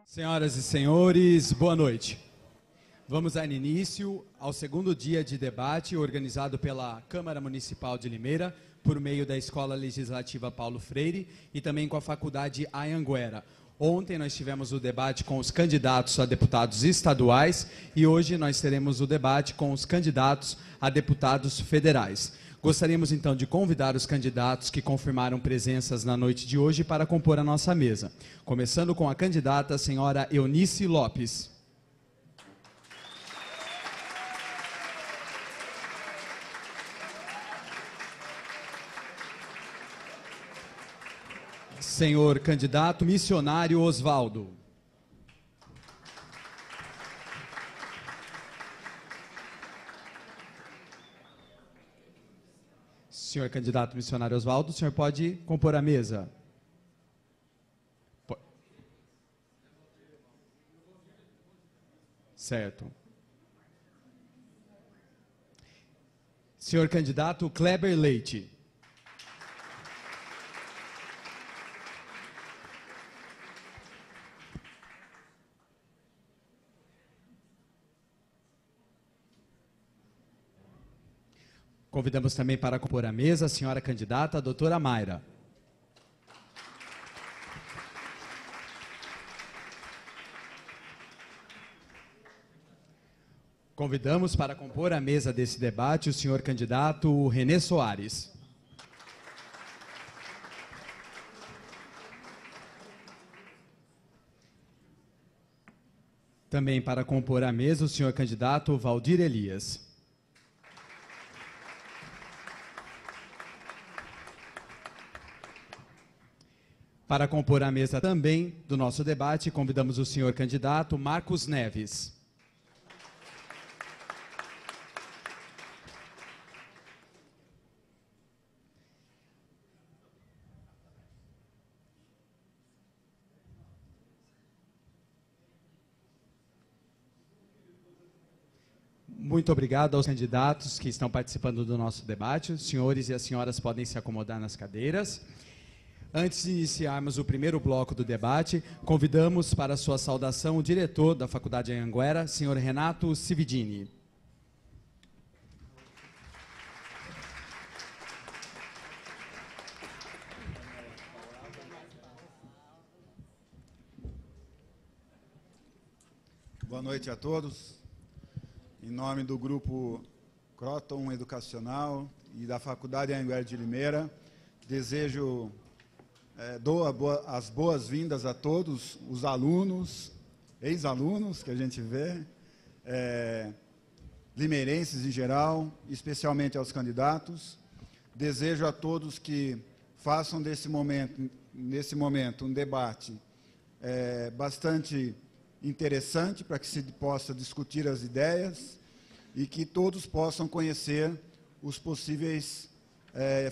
Senhoras e senhores, boa noite. Vamos dar início ao segundo dia de debate organizado pela Câmara Municipal de Limeira, por meio da Escola Legislativa Paulo Freire e também com a Faculdade Anhanguera. Ontem nós tivemos o debate com os candidatos a deputados estaduais e hoje nós teremos o debate com os candidatos a deputados federais. Gostaríamos, então, de convidar os candidatos que confirmaram presenças na noite de hoje para compor a nossa mesa. Começando com a candidata, a senhora Eunice Lopes. Senhor candidato missionário Osvaldo. Senhor candidato missionário Osvaldo, o senhor pode compor a mesa. Certo. Senhor candidato Kleber Leite. Convidamos também para compor a mesa a senhora candidata, a doutora Mayra. Convidamos para compor a mesa desse debate o senhor candidato Renê Soares. Também para compor a mesa o senhor candidato Valdir Elias. Para compor a mesa também do nosso debate, convidamos o senhor candidato Marcos Neves. Muito obrigado aos candidatos que estão participando do nosso debate. Os senhores e as senhoras podem se acomodar nas cadeiras. Antes de iniciarmos o primeiro bloco do debate, convidamos para sua saudação o diretor da Faculdade Anhanguera, senhor Renato Cividini. Boa noite a todos. Em nome do Grupo Croton Educacional e da Faculdade Anhanguera de Limeira, desejo... dou as boas-vindas a todos os alunos, ex-alunos que a gente vê, limeirenses em geral, especialmente aos candidatos. Desejo a todos que façam nesse momento um debate bastante interessante para que se possa discutir as ideias e que todos possam conhecer os possíveis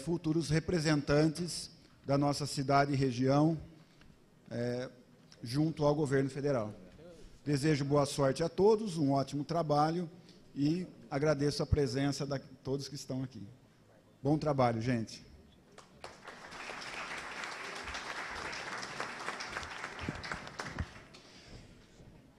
futuros representantes da nossa cidade e região, junto ao governo federal. Desejo boa sorte a todos, um ótimo trabalho e agradeço a presença de todos que estão aqui. Bom trabalho, gente.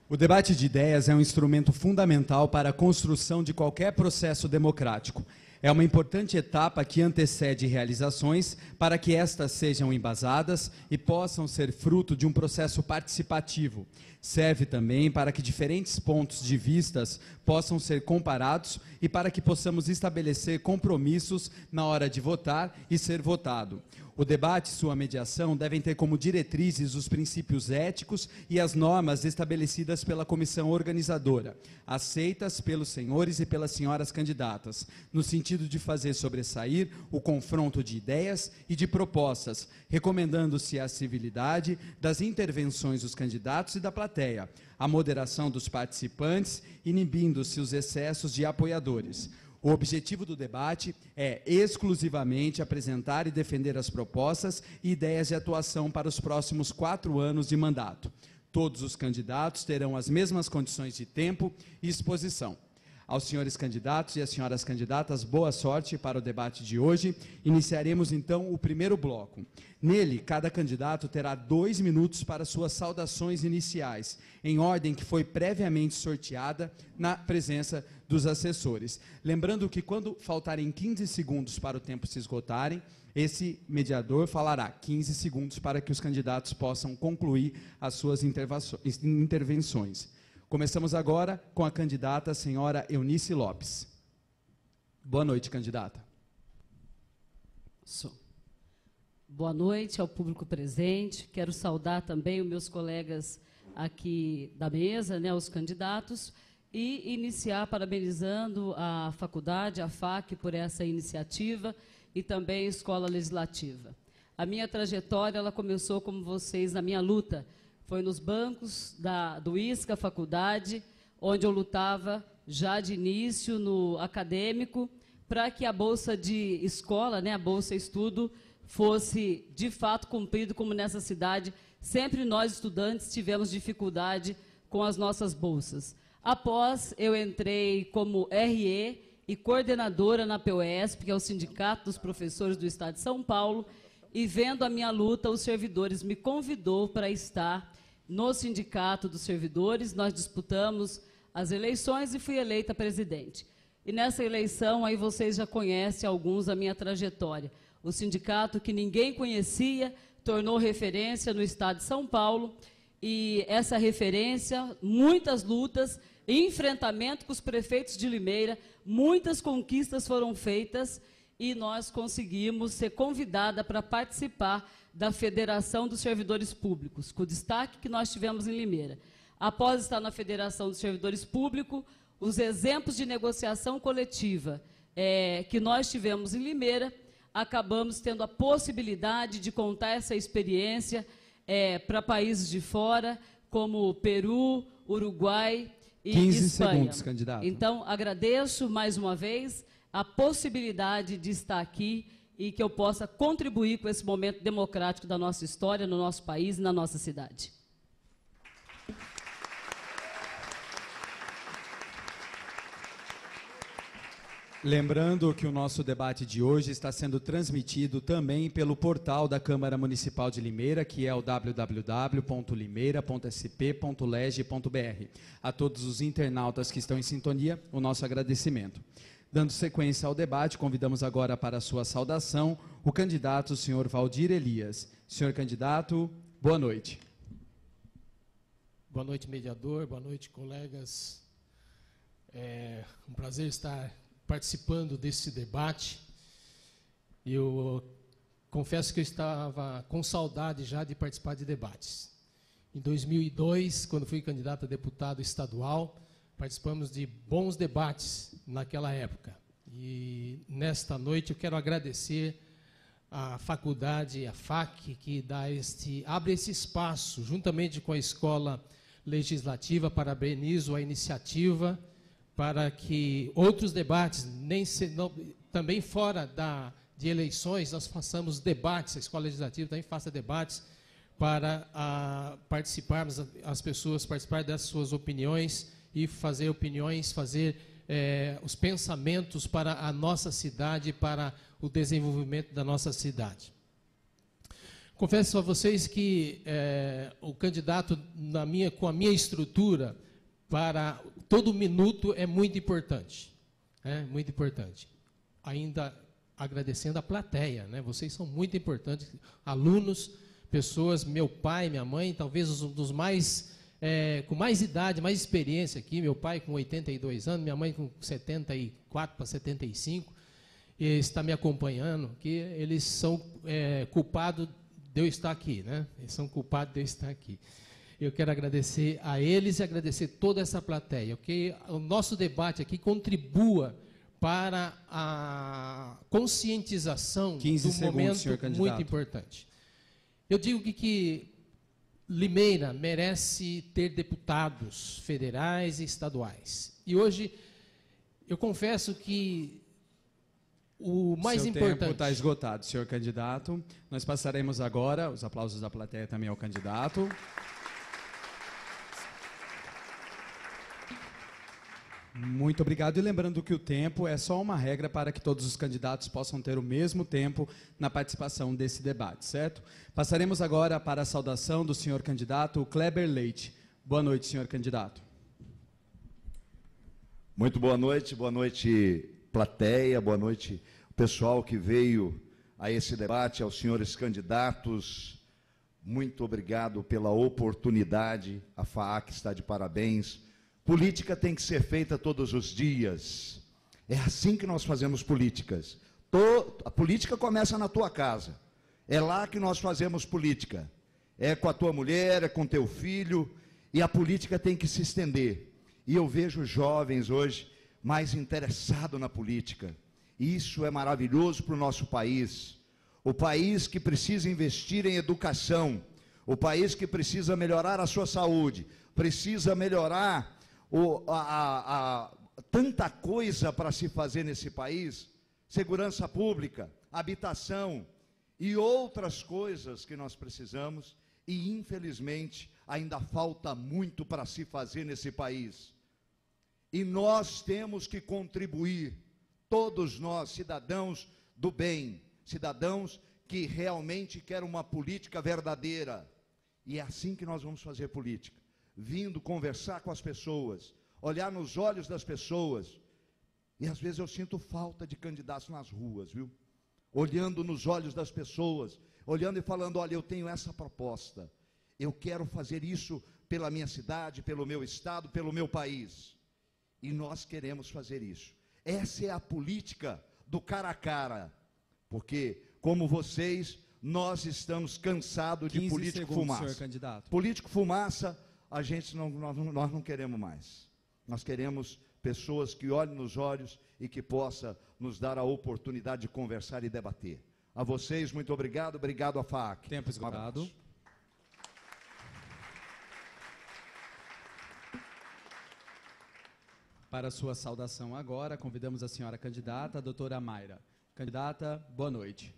O debate de ideias é um instrumento fundamental para a construção de qualquer processo democrático. É uma importante etapa que antecede realizações para que estas sejam embasadas e possam ser fruto de um processo participativo. Serve também para que diferentes pontos de vistas possam ser comparados e para que possamos estabelecer compromissos na hora de votar e ser votado. O debate e sua mediação devem ter como diretrizes os princípios éticos e as normas estabelecidas pela comissão organizadora, aceitas pelos senhores e pelas senhoras candidatas, no sentido de fazer sobressair o confronto de ideias e de propostas, recomendando-se a civilidade das intervenções dos candidatos e da plateia, a moderação dos participantes, inibindo-se os excessos de apoiadores. O objetivo do debate é exclusivamente apresentar e defender as propostas e ideias de atuação para os próximos 4 anos de mandato. Todos os candidatos terão as mesmas condições de tempo e exposição. Aos senhores candidatos e às senhoras candidatas, boa sorte para o debate de hoje. Iniciaremos, então, o primeiro bloco. Nele, cada candidato terá 2 minutos para suas saudações iniciais, em ordem que foi previamente sorteada na presença dos assessores. Lembrando que, quando faltarem 15 segundos para o tempo se esgotarem, esse mediador falará 15 segundos para que os candidatos possam concluir as suas intervenções. Começamos agora com a candidata, a senhora Eunice Lopes. Boa noite, candidata. Boa noite ao público presente. Quero saudar também os meus colegas aqui da mesa, né, os candidatos, e iniciar parabenizando a faculdade, a FAC, por essa iniciativa e também a Escola Legislativa. A minha trajetória, ela começou, como vocês, na minha luta. Foi nos bancos do ISCA, faculdade, onde eu lutava já de início no acadêmico, para que a bolsa de escola, né, a bolsa estudo, fosse de fato cumprido, como nessa cidade, sempre nós estudantes tivemos dificuldade com as nossas bolsas. Após, eu entrei como RE e coordenadora na POESP, que é o Sindicato dos Professores do Estado de São Paulo, e vendo a minha luta, os servidores me convidou para estar no Sindicato dos Servidores. Nós disputamos as eleições e fui eleita presidente. E nessa eleição, aí vocês já conhecem alguns a minha trajetória. O sindicato que ninguém conhecia, tornou referência no Estado de São Paulo, e essa referência, muitas lutas, enfrentamento com os prefeitos de Limeira, muitas conquistas foram feitas, e nós conseguimos ser convidada para participar da Federação dos Servidores Públicos, com o destaque que nós tivemos em Limeira. Após estar na Federação dos Servidores Públicos, os exemplos de negociação coletiva que nós tivemos em Limeira, acabamos tendo a possibilidade de contar essa experiência para países de fora, como Peru, Uruguai e 15 Espanha. segundos, candidato. Então, agradeço mais uma vez a possibilidade de estar aqui e que eu possa contribuir com esse momento democrático da nossa história, no nosso país e na nossa cidade. Lembrando que o nosso debate de hoje está sendo transmitido também pelo portal da Câmara Municipal de Limeira, que é o www.limeira.sp.leg.br. A todos os internautas que estão em sintonia, o nosso agradecimento. Dando sequência ao debate, convidamos agora para a sua saudação o candidato, o senhor Valdir Elias. Senhor candidato, boa noite. Boa noite, mediador. Boa noite, colegas. É um prazer estar participando desse debate. Eu confesso que eu estava com saudade já de participar de debates. Em 2002, quando fui candidato a deputado estadual, participamos de bons debates naquela época. E nesta noite eu quero agradecer à faculdade, à FAC, que abre esse espaço, juntamente com a Escola Legislativa. Parabenizo a iniciativa para que outros debates, também fora de eleições, nós façamos debates, a Escola Legislativa também faça debates para participarmos, as pessoas participarem das suas opiniões e fazer opiniões, fazer os pensamentos para a nossa cidade, para o desenvolvimento da nossa cidade. Confesso a vocês que o candidato, com a minha estrutura, para todo minuto é muito importante. Muito importante. Ainda agradecendo a plateia, né? Vocês são muito importantes, alunos, pessoas, meu pai, minha mãe, talvez um dos mais... com mais idade, mais experiência aqui, meu pai com 82 anos, minha mãe com 74 para 75, e está me acompanhando, que eles são culpados de eu estar aqui, né? Eles são culpados de eu estar aqui. Eu quero agradecer a eles e agradecer toda essa plateia, que o nosso debate aqui contribua para a conscientização do momento muito importante. Eu digo que Limeira merece ter deputados federais e estaduais. E hoje eu confesso que o mais Seu importante... tempo está esgotado, senhor candidato. Nós passaremos agora, os aplausos da plateia também ao candidato. Muito obrigado. E lembrando que o tempo é só uma regra para que todos os candidatos possam ter o mesmo tempo na participação desse debate, certo? Passaremos agora para a saudação do senhor candidato Kleber Leite. Boa noite, senhor candidato. Muito boa noite, plateia, boa noite, pessoal que veio a esse debate, aos senhores candidatos. Muito obrigado pela oportunidade, a FAAC está de parabéns. Política tem que ser feita todos os dias. É assim que nós fazemos políticas. A política começa na tua casa. É lá que nós fazemos política. É com a tua mulher, é com teu filho, e a política tem que se estender. E eu vejo jovens hoje mais interessados na política. Isso é maravilhoso para o nosso país. O país que precisa investir em educação, o país que precisa melhorar a sua saúde, precisa melhorar tanta coisa para se fazer nesse país, segurança pública, habitação e outras coisas que nós precisamos, e infelizmente ainda falta muito para se fazer nesse país. E nós temos que contribuir, todos nós, cidadãos do bem, cidadãos que realmente querem uma política verdadeira. E é assim que nós vamos fazer política, vindo conversar com as pessoas, olhar nos olhos das pessoas. E às vezes eu sinto falta de candidatos nas ruas, viu? Olhando nos olhos das pessoas, olhando e falando, olha, eu tenho essa proposta, eu quero fazer isso pela minha cidade, pelo meu estado, pelo meu país. E nós queremos fazer isso. Essa é a política do cara a cara, porque, como vocês, nós estamos cansados de político fumaça. Senhor candidato. Político fumaça, nós não queremos mais. Nós queremos pessoas que olhem nos olhos e que possam nos dar a oportunidade de conversar e debater. A vocês, muito obrigado. Obrigado à FAAC. Tempo esgotado. Para a sua saudação agora, convidamos a senhora candidata, a doutora Mayra. Candidata, boa noite.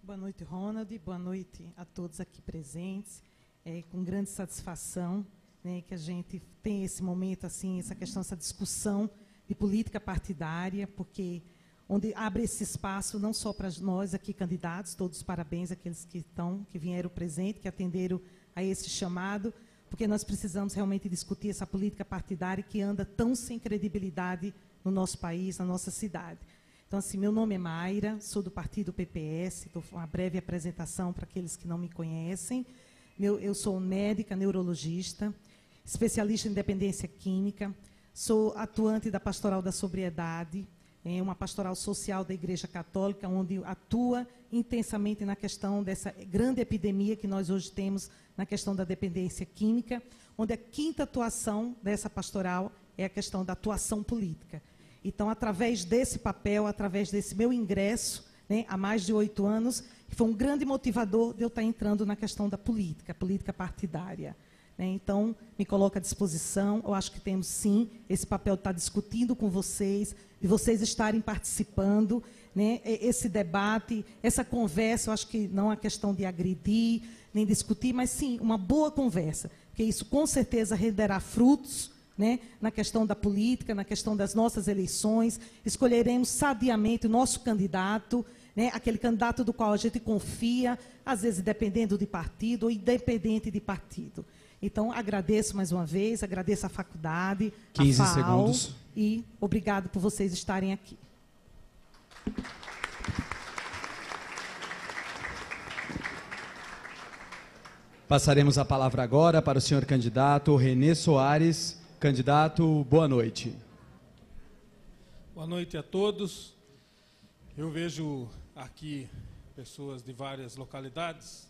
Boa noite, Ronald. Boa noite a todos aqui presentes. É com grande satisfação, né, que a gente tem esse momento, assim, essa questão, essa discussão de política partidária, porque onde abre esse espaço não só para nós aqui candidatos, todos parabéns àqueles que vieram presente, que atenderam a esse chamado, porque nós precisamos realmente discutir essa política partidária que anda tão sem credibilidade no nosso país, na nossa cidade. Então, assim, meu nome é Mayra, sou do partido PPS, estou uma breve apresentação para aqueles que não me conhecem. Eu sou médica, neurologista, especialista em dependência química, sou atuante da Pastoral da Sobriedade, uma pastoral social da Igreja Católica, onde atua intensamente na questão dessa grande epidemia que nós hoje temos na questão da dependência química, onde a quinta atuação dessa pastoral é a questão da atuação política. Então, através desse papel, através desse meu ingresso, né, há mais de 8 anos, que foi um grande motivador de eu estar entrando na questão da política partidária. Né? Então, me coloco à disposição. Eu acho que temos, sim, esse papel de estar discutindo com vocês, de vocês estarem participando, né? Esse debate, essa conversa, eu acho que não é questão de agredir, nem discutir, mas, sim, uma boa conversa, porque isso, com certeza, renderá frutos, né, na questão da política, na questão das nossas eleições. Escolheremos sadiamente o nosso candidato, né, aquele candidato do qual a gente confia, às vezes dependendo de partido ou independente de partido. Então, agradeço mais uma vez, agradeço à faculdade, 15 à FAO, segundos. E obrigado por vocês estarem aqui. Passaremos a palavra agora para o senhor candidato Renê Soares. Candidato, boa noite. Boa noite a todos. Eu vejo aqui pessoas de várias localidades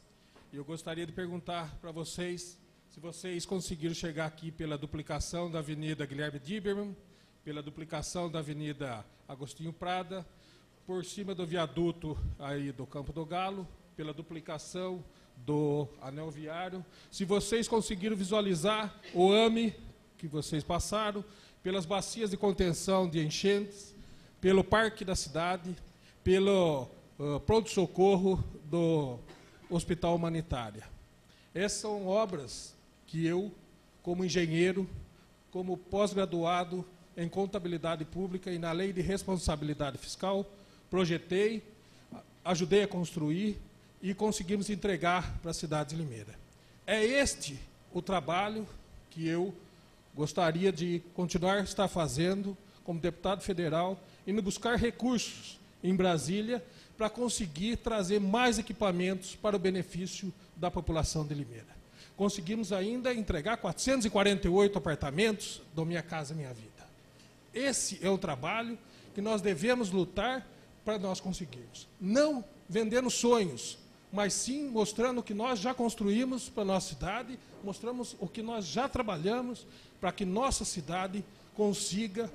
e eu gostaria de perguntar para vocês se vocês conseguiram chegar aqui pela duplicação da Avenida Guilherme Diberman, pela duplicação da Avenida Agostinho Prada, por cima do viaduto aí do Campo do Galo, pela duplicação do anel viário, se vocês conseguiram visualizar o AME que vocês passaram, pelas bacias de contenção de enchentes, pelo parque da cidade, pelo pronto-socorro do Hospital Humanitário. Essas são obras que eu, como engenheiro, como pós-graduado em contabilidade pública e na lei de responsabilidade fiscal, projetei, ajudei a construir e conseguimos entregar para a cidade de Limeira. É este o trabalho que eu gostaria de continuar a estar fazendo como deputado federal, indo buscar recursos em Brasília para conseguir trazer mais equipamentos para o benefício da população de Limeira. Conseguimos ainda entregar 448 apartamentos do Minha Casa Minha Vida. Esse é o trabalho que nós devemos lutar para nós conseguirmos. Não vendendo sonhos, mas sim mostrando o que nós já construímos para a nossa cidade, mostramos o que nós já trabalhamos para que nossa cidade consiga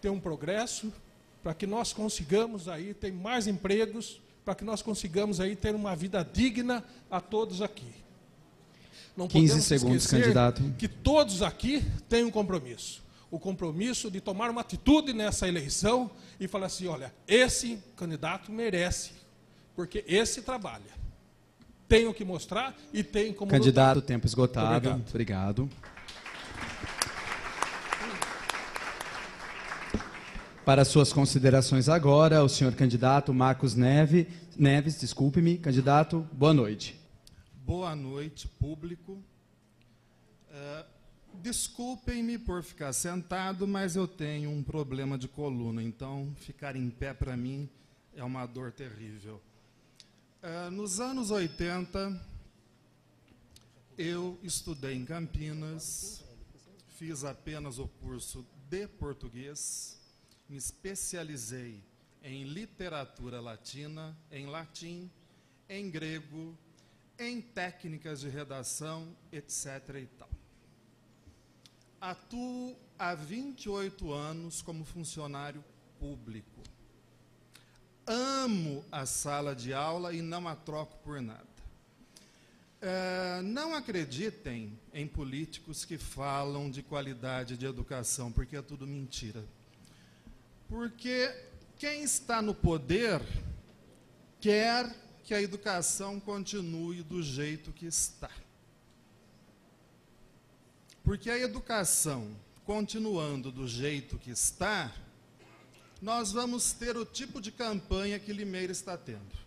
ter um progresso, para que nós consigamos aí ter mais empregos, para que nós consigamos aí ter uma vida digna a todos aqui. Não 15 segundos, candidato. Que todos aqui têm um compromisso. O compromisso de tomar uma atitude nessa eleição e falar assim, olha, esse candidato merece, porque esse trabalha. Tenho que mostrar e tem como candidato, lutar. Tempo esgotado. Obrigado. Para suas considerações agora, o senhor candidato Marcos Neves, desculpe-me, candidato, boa noite. Boa noite, público. Desculpem-me por ficar sentado, mas eu tenho um problema de coluna, então ficar em pé para mim é uma dor terrível. Nos anos 80, eu estudei em Campinas, fiz apenas o curso de português, me especializei em literatura latina, em latim, em grego, em técnicas de redação, etc. e tal. Atuo há 28 anos como funcionário público. Amo a sala de aula e não a troco por nada. Não acreditem em políticos que falam de qualidade de educação, porque é tudo mentira. Porque quem está no poder quer que a educação continue do jeito que está. Porque a educação, continuando do jeito que está, nós vamos ter o tipo de campanha que Limeira está tendo.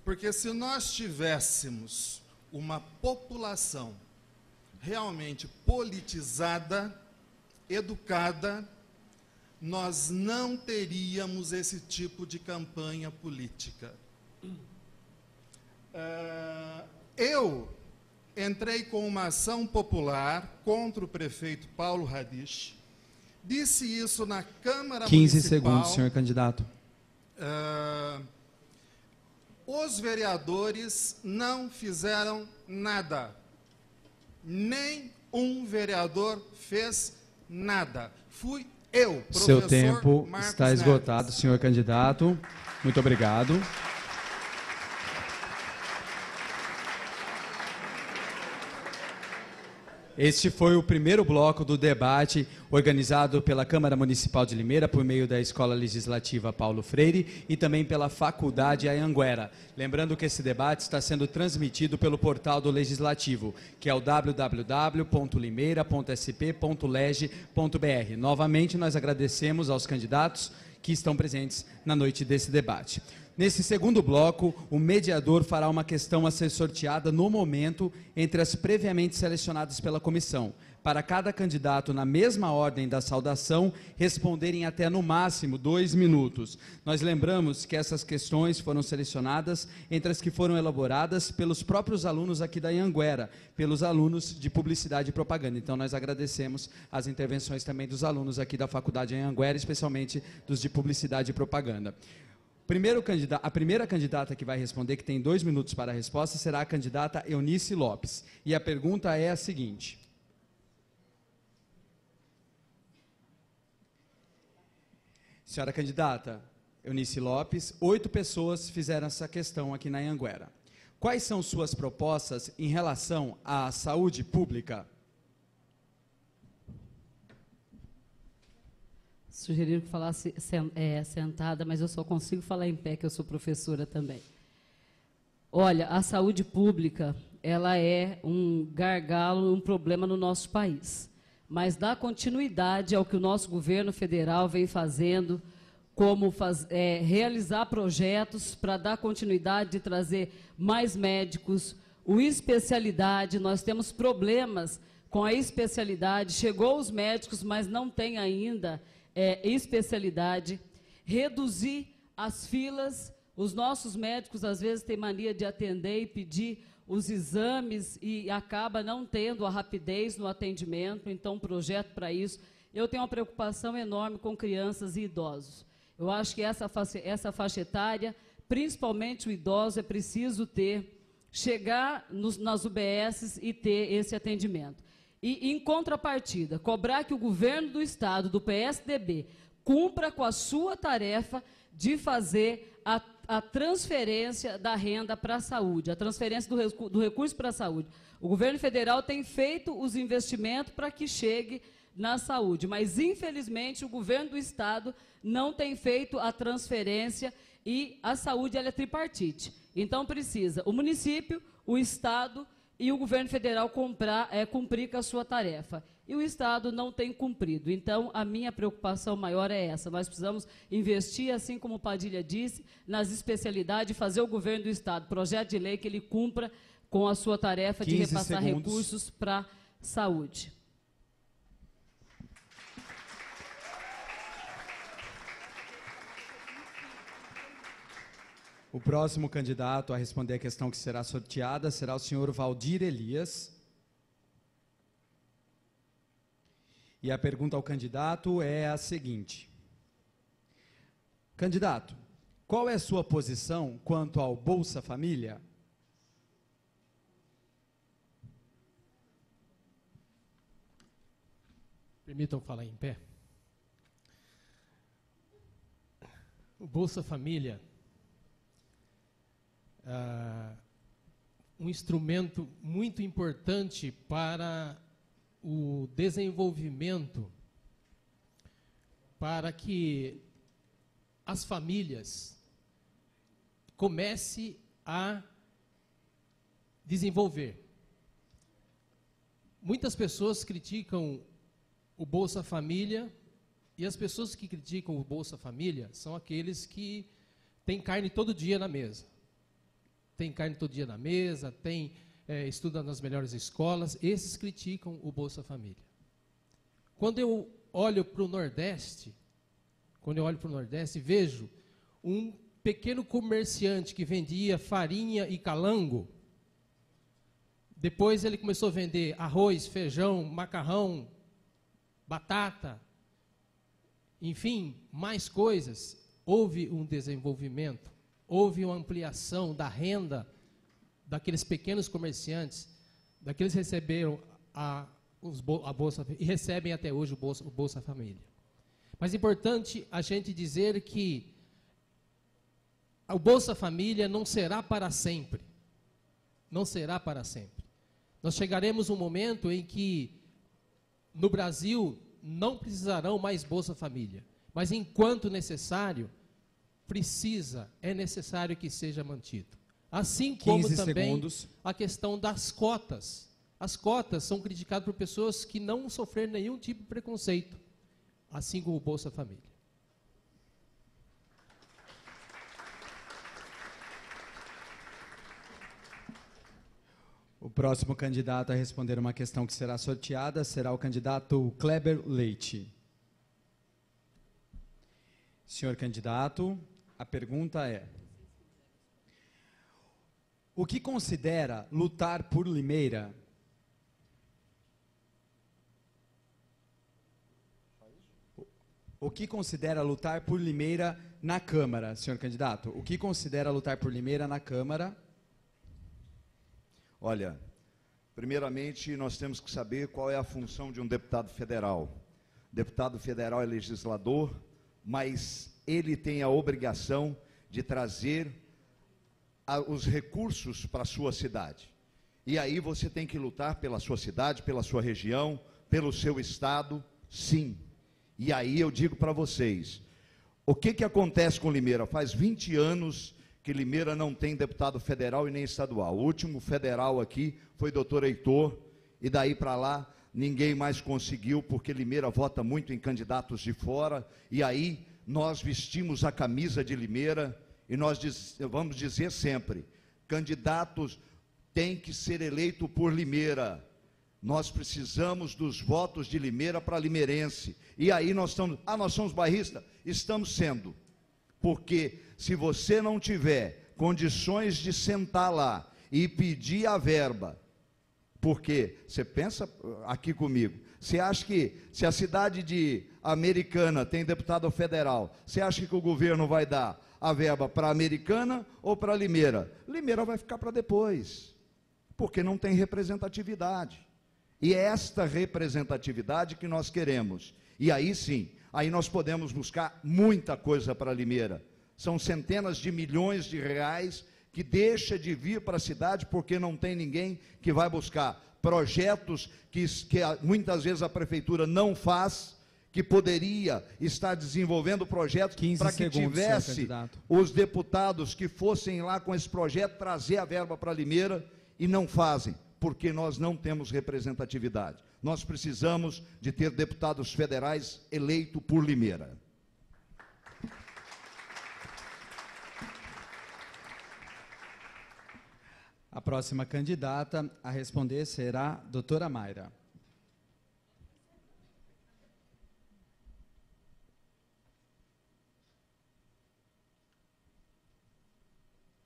Porque se nós tivéssemos uma população realmente politizada, educada, nós não teríamos esse tipo de campanha política. Eu entrei com uma ação popular contra o prefeito Paulo Radisch, disse isso na Câmara 15 Municipal. segundos, senhor candidato. Os vereadores não fizeram nada. Nem um vereador fez nada. Fui eu, professor Seu tempo Marcos está esgotado, Neves. senhor candidato. Muito obrigado. Este foi o primeiro bloco do debate organizado pela Câmara Municipal de Limeira por meio da Escola Legislativa Paulo Freire e também pela Faculdade Anhanguera. Lembrando que esse debate está sendo transmitido pelo portal do Legislativo, que é o www.limeira.sp.leg.br. Novamente, nós agradecemos aos candidatos que estão presentes na noite desse debate. Nesse segundo bloco, o mediador fará uma questão a ser sorteada no momento entre as previamente selecionadas pela comissão, para cada candidato, na mesma ordem da saudação, responderem até no máximo 2 minutos. Nós lembramos que essas questões foram selecionadas entre as que foram elaboradas pelos próprios alunos aqui da Anhanguera, pelos alunos de Publicidade e Propaganda. Então, nós agradecemos as intervenções também dos alunos aqui da Faculdade Anhanguera, especialmente dos de Publicidade e Propaganda. A primeira candidata que vai responder, que tem 2 minutos para a resposta, será a candidata Eunice Lopes. E a pergunta é a seguinte. Senhora candidata Eunice Lopes, 8 pessoas fizeram essa questão aqui na Anhanguera. Quais são suas propostas em relação à saúde pública? Sugeriram que falasse sentada, mas eu só consigo falar em pé, que eu sou professora também. Olha, a saúde pública, ela é um gargalo, um problema no nosso país. Mas dá continuidade ao que o nosso governo federal vem fazendo, como realizar projetos para dar continuidade de trazer mais médicos, o especialidade, nós temos problemas com a especialidade, chegou os médicos, mas não tem ainda especialidade, reduzir as filas, os nossos médicos às vezes têm mania de atender e pedir os exames e acaba não tendo a rapidez no atendimento, então um projeto para isso. Eu tenho uma preocupação enorme com crianças e idosos. Eu acho que essa faixa etária, principalmente o idoso, é preciso chegar nas UBSs e ter esse atendimento. E, em contrapartida, cobrar que o governo do Estado, do PSDB, cumpra com a sua tarefa de fazer a transferência da renda para a saúde, a transferência do recurso para a saúde. O governo federal tem feito os investimentos para que chegue na saúde, mas, infelizmente, o governo do Estado não tem feito a transferência e a saúde ela é tripartite. Então, precisa o município, o Estado e o governo federal cumprir com a sua tarefa. E o Estado não tem cumprido. Então, a minha preocupação maior é essa. Nós precisamos investir, assim como o Padilha disse, nas especialidades, fazer o governo do Estado, projeto de lei que ele cumpra com a sua tarefa de repassar recursos para a saúde. O próximo candidato a responder a questão que será sorteada será o senhor Valdir Elias. E a pergunta ao candidato é a seguinte. Candidato, qual é a sua posição quanto ao Bolsa Família? Permitam falar em pé. O Bolsa Família um instrumento muito importante para o desenvolvimento, para que as famílias comecem a desenvolver. Muitas pessoas criticam o Bolsa Família, e as pessoas que criticam o Bolsa Família são aqueles que têm carne todo dia na mesa. Tem carne todo dia na mesa, estuda nas melhores escolas, esses criticam o Bolsa Família. Quando eu olho para o Nordeste, vejo um pequeno comerciante que vendia farinha e calango, depois ele começou a vender arroz, feijão, macarrão, batata, enfim, mais coisas. Houve um desenvolvimento. Houve uma ampliação da renda daqueles pequenos comerciantes, daqueles que receberam a Bolsa e recebem até hoje o Bolsa Família. Mas é importante a gente dizer que o Bolsa Família não será para sempre. Não será para sempre. Nós chegaremos um momento em que, no Brasil, não precisarão mais Bolsa Família. Mas, enquanto necessário, é necessário que seja mantido. Assim como também a questão das cotas. As cotas são criticadas por pessoas que não sofreram nenhum tipo de preconceito, assim como o Bolsa Família. O próximo candidato a responder uma questão que será sorteada será o candidato Kleber Leite. Senhor candidato, a pergunta é: o que considera lutar por Limeira? O que considera lutar por Limeira na Câmara, senhor candidato? O que considera lutar por Limeira na Câmara? Olha, primeiramente nós temos que saber qual é a função de um deputado federal. O deputado federal é legislador, mas ele tem a obrigação de trazer os recursos para a sua cidade. E aí você tem que lutar pela sua cidade, pela sua região, pelo seu estado, sim. E aí eu digo para vocês, o que acontece com Limeira? Faz 20 anos que Limeira não tem deputado federal e nem estadual. O último federal aqui foi doutor Heitor, e daí para lá ninguém mais conseguiu, porque Limeira vota muito em candidatos de fora, e aí nós vestimos a camisa de Limeira, e nós vamos dizer sempre, candidatos têm que ser eleitos por Limeira. Nós precisamos dos votos de Limeira para limeirense. E aí nós somos bairristas? Estamos sendo. Porque se você não tiver condições de sentar lá e pedir a verba, porque você pensa aqui comigo, você acha que se a cidade de Americana tem deputado federal, você acha que o governo vai dar a verba para Americana ou para Limeira? Limeira vai ficar para depois, porque não tem representatividade. E é esta representatividade que nós queremos. E aí sim, aí nós podemos buscar muita coisa para Limeira. São centenas de milhões de reais que deixa de vir para a cidade porque não tem ninguém que vai buscar projetos que muitas vezes a prefeitura não faz, que poderia estar desenvolvendo projetos para que tivesse os deputados que fossem lá com esse projeto, trazer a verba para Limeira, e não fazem, porque nós não temos representatividade. Nós precisamos de ter deputados federais eleitos por Limeira. A próxima candidata a responder será a doutora Mayra.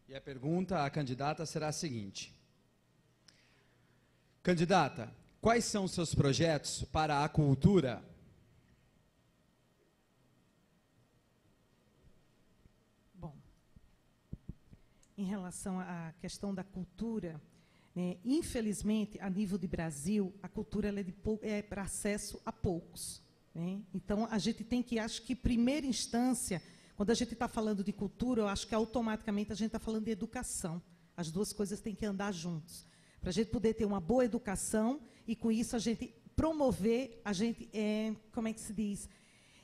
E a pergunta à candidata será a seguinte: candidata, quais são os seus projetos para a cultura? Bom, em relação à questão da cultura, né, infelizmente, a nível de Brasil, a cultura ela é para acesso a poucos, né? Então, a gente tem que, acho que, primeira instância, quando a gente está falando de cultura, eu acho que automaticamente a gente está falando de educação. As duas coisas têm que andar juntos. Para a gente poder ter uma boa educação e, com isso, a gente promover, como é que se diz?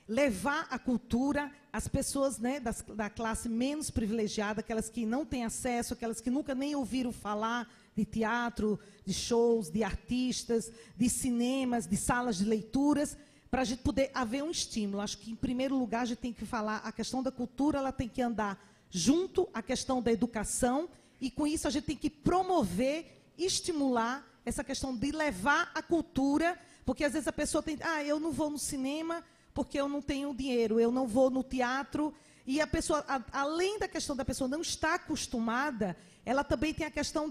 Levar a cultura às pessoas, né, da classe menos privilegiada, aquelas que não têm acesso, aquelas que nunca nem ouviram falar de teatro, de shows, de artistas, de cinemas, de salas de leituras, para a gente poder haver um estímulo. Acho que, em primeiro lugar, a gente tem que falar, a questão da cultura, ela tem que andar junto à questão da educação, e, com isso, a gente tem que promover, estimular essa questão de levar a cultura, porque, às vezes, a pessoa tem, eu não vou no cinema porque eu não tenho dinheiro, eu não vou no teatro, e a pessoa, além da questão da pessoa não estar acostumada, ela também tem a questão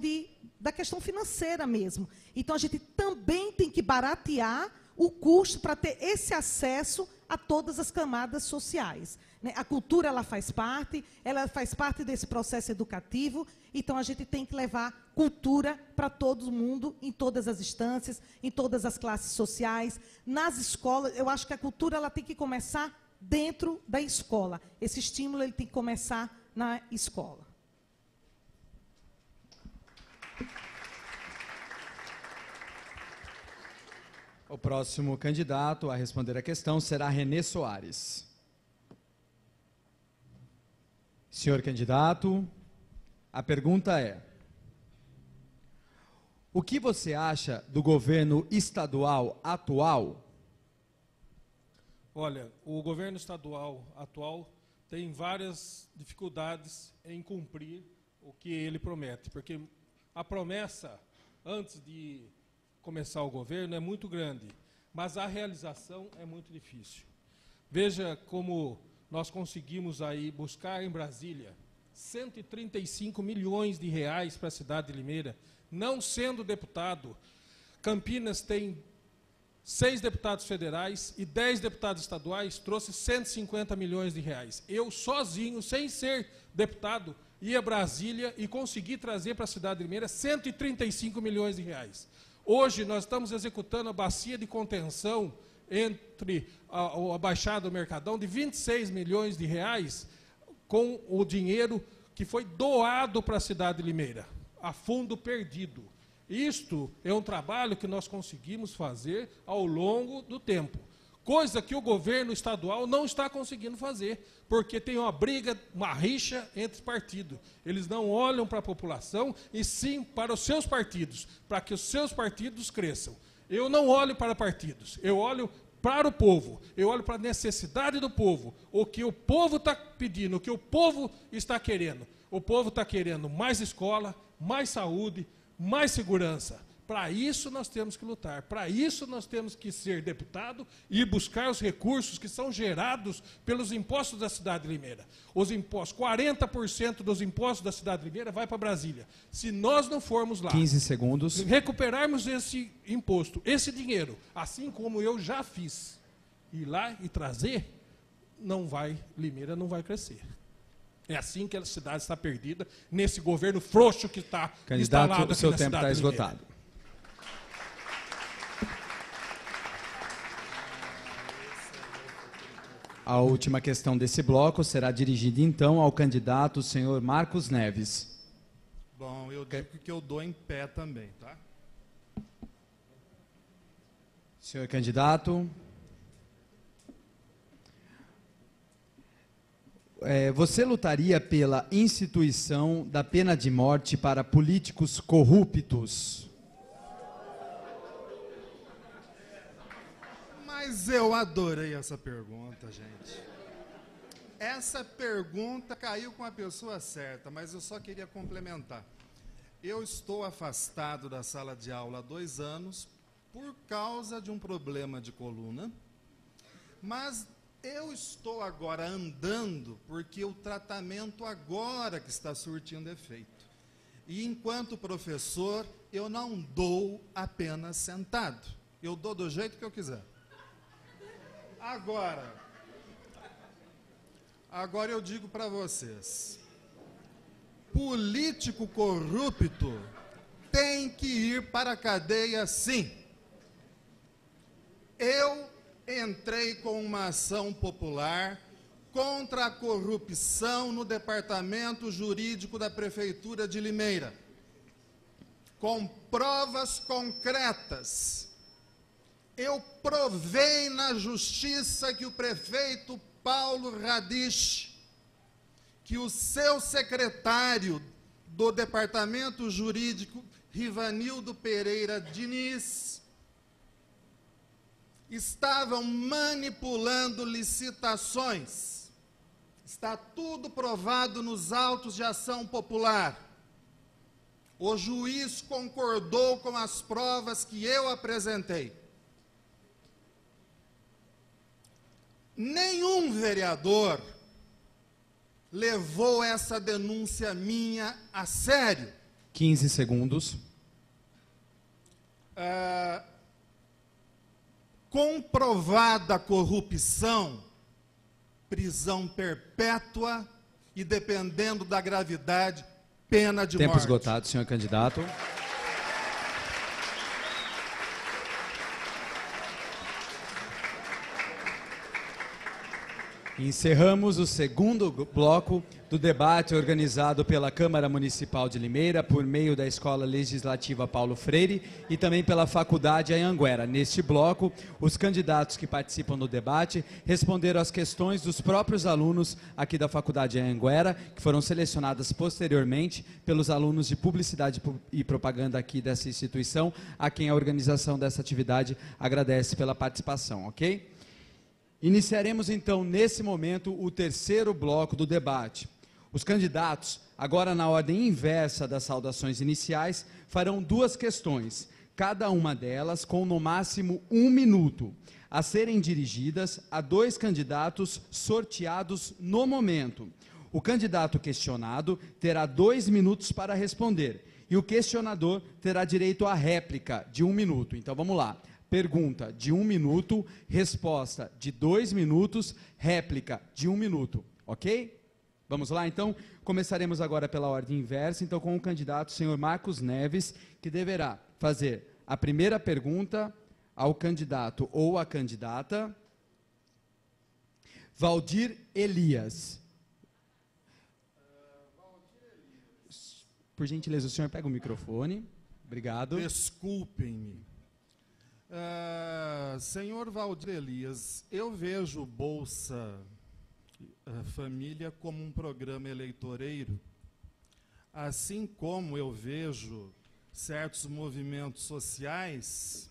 da questão financeira mesmo. Então, a gente também tem que baratear o custo para ter esse acesso a todas as camadas sociais, né? A cultura, ela faz parte desse processo educativo, então a gente tem que levar cultura para todo mundo, em todas as instâncias, em todas as classes sociais, nas escolas. Eu acho que a cultura ela tem que começar dentro da escola. Esse estímulo ele tem que começar na escola. O próximo candidato a responder a questão será Renê Soares. Senhor candidato, a pergunta é: o que você acha do governo estadual atual? Olha, o governo estadual atual tem várias dificuldades em cumprir o que ele promete, porque a promessa, antes de começar o governo, é muito grande, mas a realização é muito difícil. Veja como nós conseguimos aí buscar em Brasília 135 milhões de reais para a cidade de Limeira, não sendo deputado. Campinas tem 6 deputados federais e 10 deputados estaduais, trouxe 150 milhões de reais. Eu sozinho, sem ser deputado, ia a Brasília e consegui trazer para a cidade de Limeira 135 milhões de reais. Hoje nós estamos executando a bacia de contenção entre a Baixada do Mercadão de 26 milhões de reais com o dinheiro que foi doado para a cidade de Limeira, a fundo perdido. Isto é um trabalho que nós conseguimos fazer ao longo do tempo. coisa que o governo estadual não está conseguindo fazer, porque tem uma briga, uma rixa entre partidos. Eles não olham para a população, e sim para os seus partidos, para que os seus partidos cresçam. Eu não olho para partidos, eu olho para o povo, eu olho para a necessidade do povo, o que o povo está pedindo, o que o povo está querendo. O povo está querendo mais escola, mais saúde, mais segurança. Para isso nós temos que lutar, para isso nós temos que ser deputado e buscar os recursos que são gerados pelos impostos da cidade de Limeira. Os impostos, 40% dos impostos da cidade de Limeira vai para Brasília. Se nós não formos lá, 15 segundos, recuperarmos esse imposto, esse dinheiro, assim como eu já fiz, ir lá e trazer, Limeira não vai crescer. É assim que a cidade está perdida, nesse governo frouxo que está instalado aqui na cidade de Limeira. Candidato, o seu tempo está esgotado. A última questão desse bloco será dirigida, então, ao candidato senhor Marcos Neves. Bom, eu digo que eu dou em pé também, tá? Senhor candidato. Você lutaria pela instituição da pena de morte para políticos corruptos? Mas eu adorei essa pergunta, gente. Essa pergunta caiu com a pessoa certa, mas eu só queria complementar. Eu estou afastado da sala de aula há 2 anos por causa de um problema de coluna, mas eu estou agora andando porque o tratamento agora que está surtindo efeito. E enquanto professor, eu não dou apenas sentado. Eu dou do jeito que eu quiser. Agora eu digo para vocês, político corrupto tem que ir para a cadeia, sim. Eu entrei com uma ação popular contra a corrupção no departamento jurídico da Prefeitura de Limeira, com provas concretas. Eu provei na justiça que o prefeito Paulo Radich, que o seu secretário do departamento jurídico, Rivanildo Pereira Diniz, estavam manipulando licitações. Está tudo provado nos autos de ação popular. O juiz concordou com as provas que eu apresentei. Nenhum vereador levou essa denúncia minha a sério. 15 segundos. Comprovada a corrupção, prisão perpétua e, dependendo da gravidade, pena de morte. Tempo esgotado, senhor candidato. Encerramos o segundo bloco do debate organizado pela Câmara Municipal de Limeira por meio da Escola Legislativa Paulo Freire e também pela Faculdade Anhanguera. Neste bloco, os candidatos que participam do debate responderam às questões dos próprios alunos aqui da Faculdade Anhanguera, que foram selecionadas posteriormente pelos alunos de Publicidade e Propaganda aqui dessa instituição, a quem a organização dessa atividade agradece pela participação, ok? Iniciaremos, então, nesse momento, o terceiro bloco do debate. Os candidatos, agora na ordem inversa das saudações iniciais, farão 2 questões, cada uma delas com no máximo 1 minuto, a serem dirigidas a 2 candidatos sorteados no momento. O candidato questionado terá 2 minutos para responder, e o questionador terá direito à réplica de 1 minuto. Então, vamos lá. Pergunta de 1 minuto, resposta de 2 minutos, réplica de 1 minuto, ok? Vamos lá, então, começaremos agora pela ordem inversa, então com o candidato senhor Marcos Neves, que deverá fazer a primeira pergunta ao candidato ou à candidata Valdir Elias. Por gentileza, o senhor pega o microfone. Obrigado. Desculpem-me. Senhor Valdir Elias, eu vejo o Bolsa Família como um programa eleitoreiro, assim como eu vejo certos movimentos sociais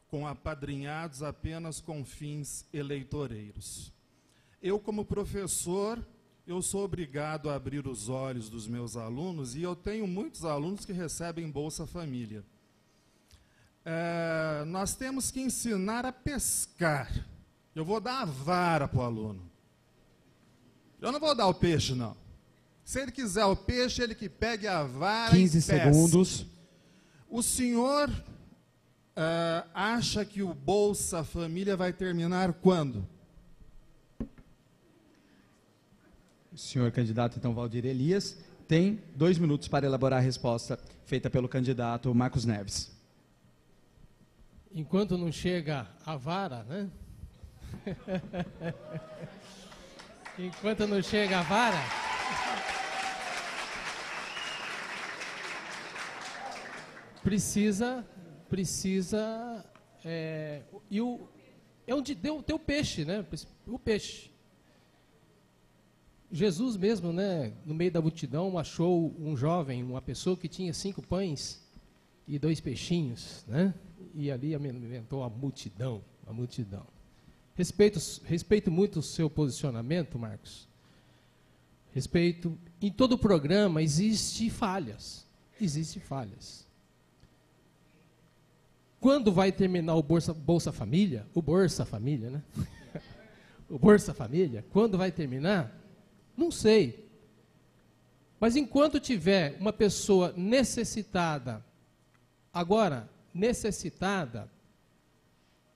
com apadrinhados apenas com fins eleitoreiros. Eu, como professor, eu sou obrigado a abrir os olhos dos meus alunos, e eu tenho muitos alunos que recebem Bolsa Família. Nós temos que ensinar a pescar. Eu vou dar a vara para o aluno. Eu não vou dar o peixe, não. Se ele quiser o peixe, ele que pegue a vara 15 e pesque. segundos. O senhor acha que o Bolsa Família vai terminar quando? O senhor candidato, então, Valdir Elias, tem 2 minutos para elaborar a resposta feita pelo candidato Marcos Neves. Enquanto não chega a vara, né? Enquanto não chega a vara, precisa é onde deu o teu peixe, né? O peixe. Jesus mesmo, né, no meio da multidão, achou um jovem, uma pessoa que tinha 5 pães e 2 peixinhos, né? E ali alimentou a multidão, a multidão. Respeito muito o seu posicionamento, Marcos. Respeito. Em todo programa existem falhas. Existem falhas. Quando vai terminar o Bolsa Família? O Bolsa Família, né? O Bolsa Família, quando vai terminar? Não sei. Mas enquanto tiver uma pessoa necessitada, agora, necessitada,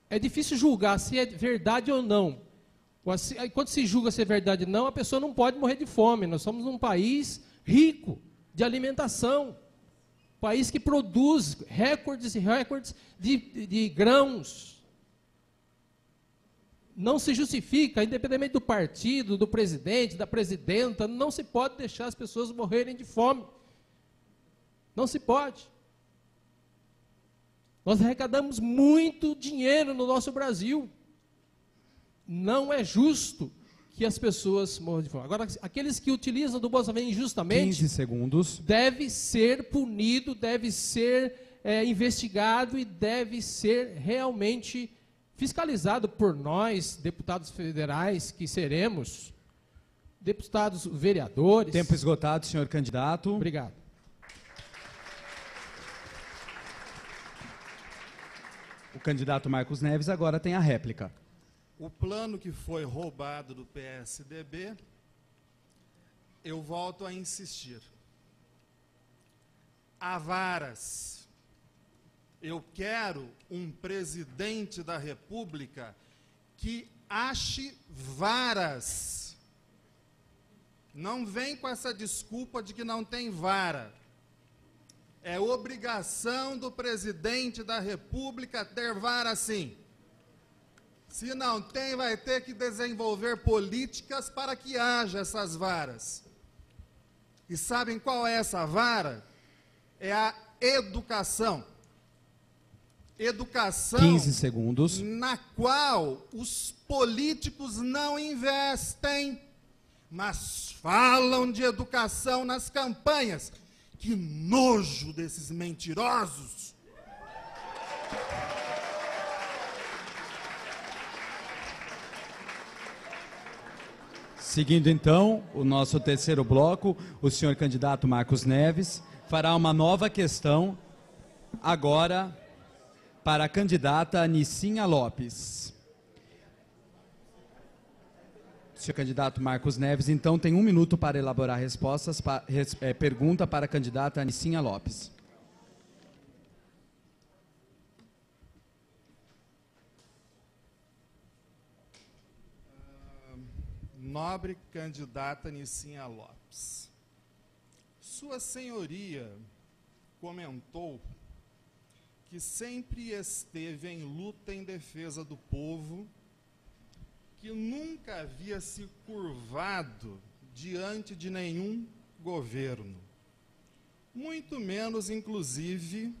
é difícil julgar se é verdade ou não. Quando se julga se é verdade ou não, a pessoa não pode morrer de fome. Nós somos um país rico de alimentação. País que produz recordes e recordes de grãos. Não se justifica, independente do partido, do presidente, da presidenta, não se pode deixar as pessoas morrerem de fome. Não se pode. Nós arrecadamos muito dinheiro no nosso Brasil. Não é justo que as pessoas morram de fome. Agora, aqueles que utilizam do Bolsa Família injustamente, 15 segundos. Deve ser punido, deve ser investigado e deve ser realmente fiscalizado por nós, deputados federais, que seremos, deputados vereadores. Tempo esgotado, senhor candidato. Obrigado. O candidato Marcos Neves agora tem a réplica. O plano que foi roubado do PSDB, eu volto a insistir. Há varas. Eu quero um presidente da República que ache varas. Não vem com essa desculpa de que não tem vara. É obrigação do presidente da República ter vara, sim. Se não tem, vai ter que desenvolver políticas para que haja essas varas. E sabem qual é essa vara? É a educação. Educação 15 segundos. na qual os políticos não investem, mas falam de educação nas campanhas. Que nojo desses mentirosos! Seguindo então o nosso terceiro bloco, o senhor candidato Marcos Neves fará uma nova questão agora para a candidata Nicinha Lopes. O senhor candidato Marcos Neves, então, tem 1 minuto para elaborar respostas. Pergunta para a candidata Nicinha Lopes. Nobre candidata Nicinha Lopes, Sua Senhoria comentou que sempre esteve em luta em defesa do povo, que nunca havia se curvado diante de nenhum governo, muito menos, inclusive,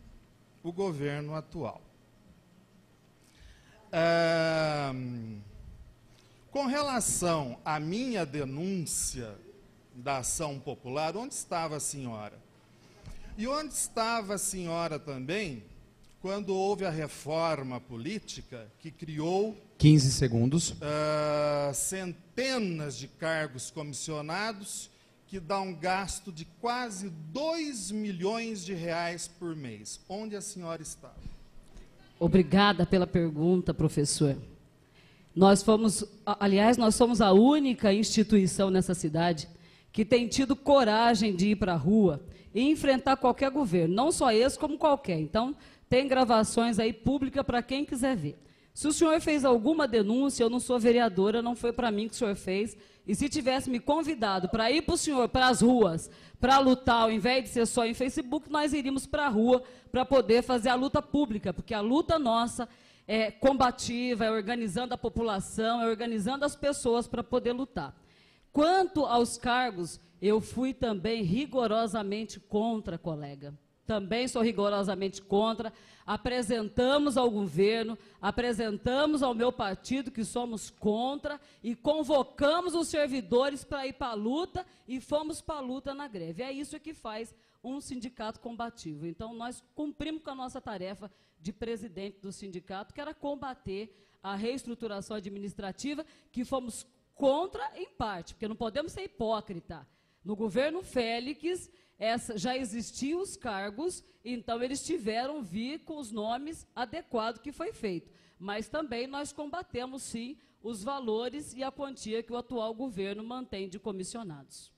o governo atual. Com relação à minha denúncia da ação popular, onde estava a senhora? E onde estava a senhora também quando houve a reforma política que criou 15 segundos. Centenas de cargos comissionados, que dá um gasto de quase 2 milhões de reais por mês? Onde a senhora estava? Obrigada pela pergunta, professor. Nós somos a única instituição nessa cidade que tem tido coragem de ir para a rua e enfrentar qualquer governo, não só esse, como qualquer. Então, tem gravações aí públicas para quem quiser ver. Se o senhor fez alguma denúncia, eu não sou vereadora, não foi para mim que o senhor fez, e se tivesse me convidado para ir para o senhor, para as ruas, para lutar, ao invés de ser só em Facebook, nós iríamos para a rua para poder fazer a luta pública, porque a luta nossa é combativa, é organizando a população, é organizando as pessoas para poder lutar. Quanto aos cargos, eu fui também rigorosamente contra, colega. Também sou rigorosamente contra. Apresentamos ao governo, apresentamos ao meu partido que somos contra e convocamos os servidores para ir para a luta e fomos para a luta na greve. É isso que faz um sindicato combativo. Então, nós cumprimos com a nossa tarefa de presidente do sindicato, que era combater a reestruturação administrativa, que fomos contra em parte, porque não podemos ser hipócrita. No governo Félix, já existiam os cargos, então eles tiveram vir com os nomes adequados que foi feito. Mas também nós combatemos, sim, os valores e a quantia que o atual governo mantém de comissionados.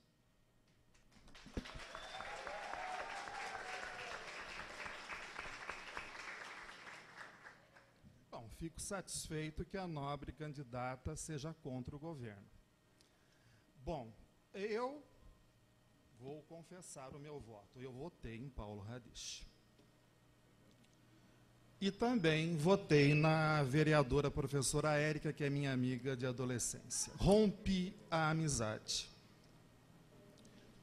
Bom, fico satisfeito que a nobre candidata seja contra o governo. Bom, eu vou confessar o meu voto. Eu votei em Paulo Radisch. E também votei na vereadora professora Érica, que é minha amiga de adolescência. Rompi a amizade.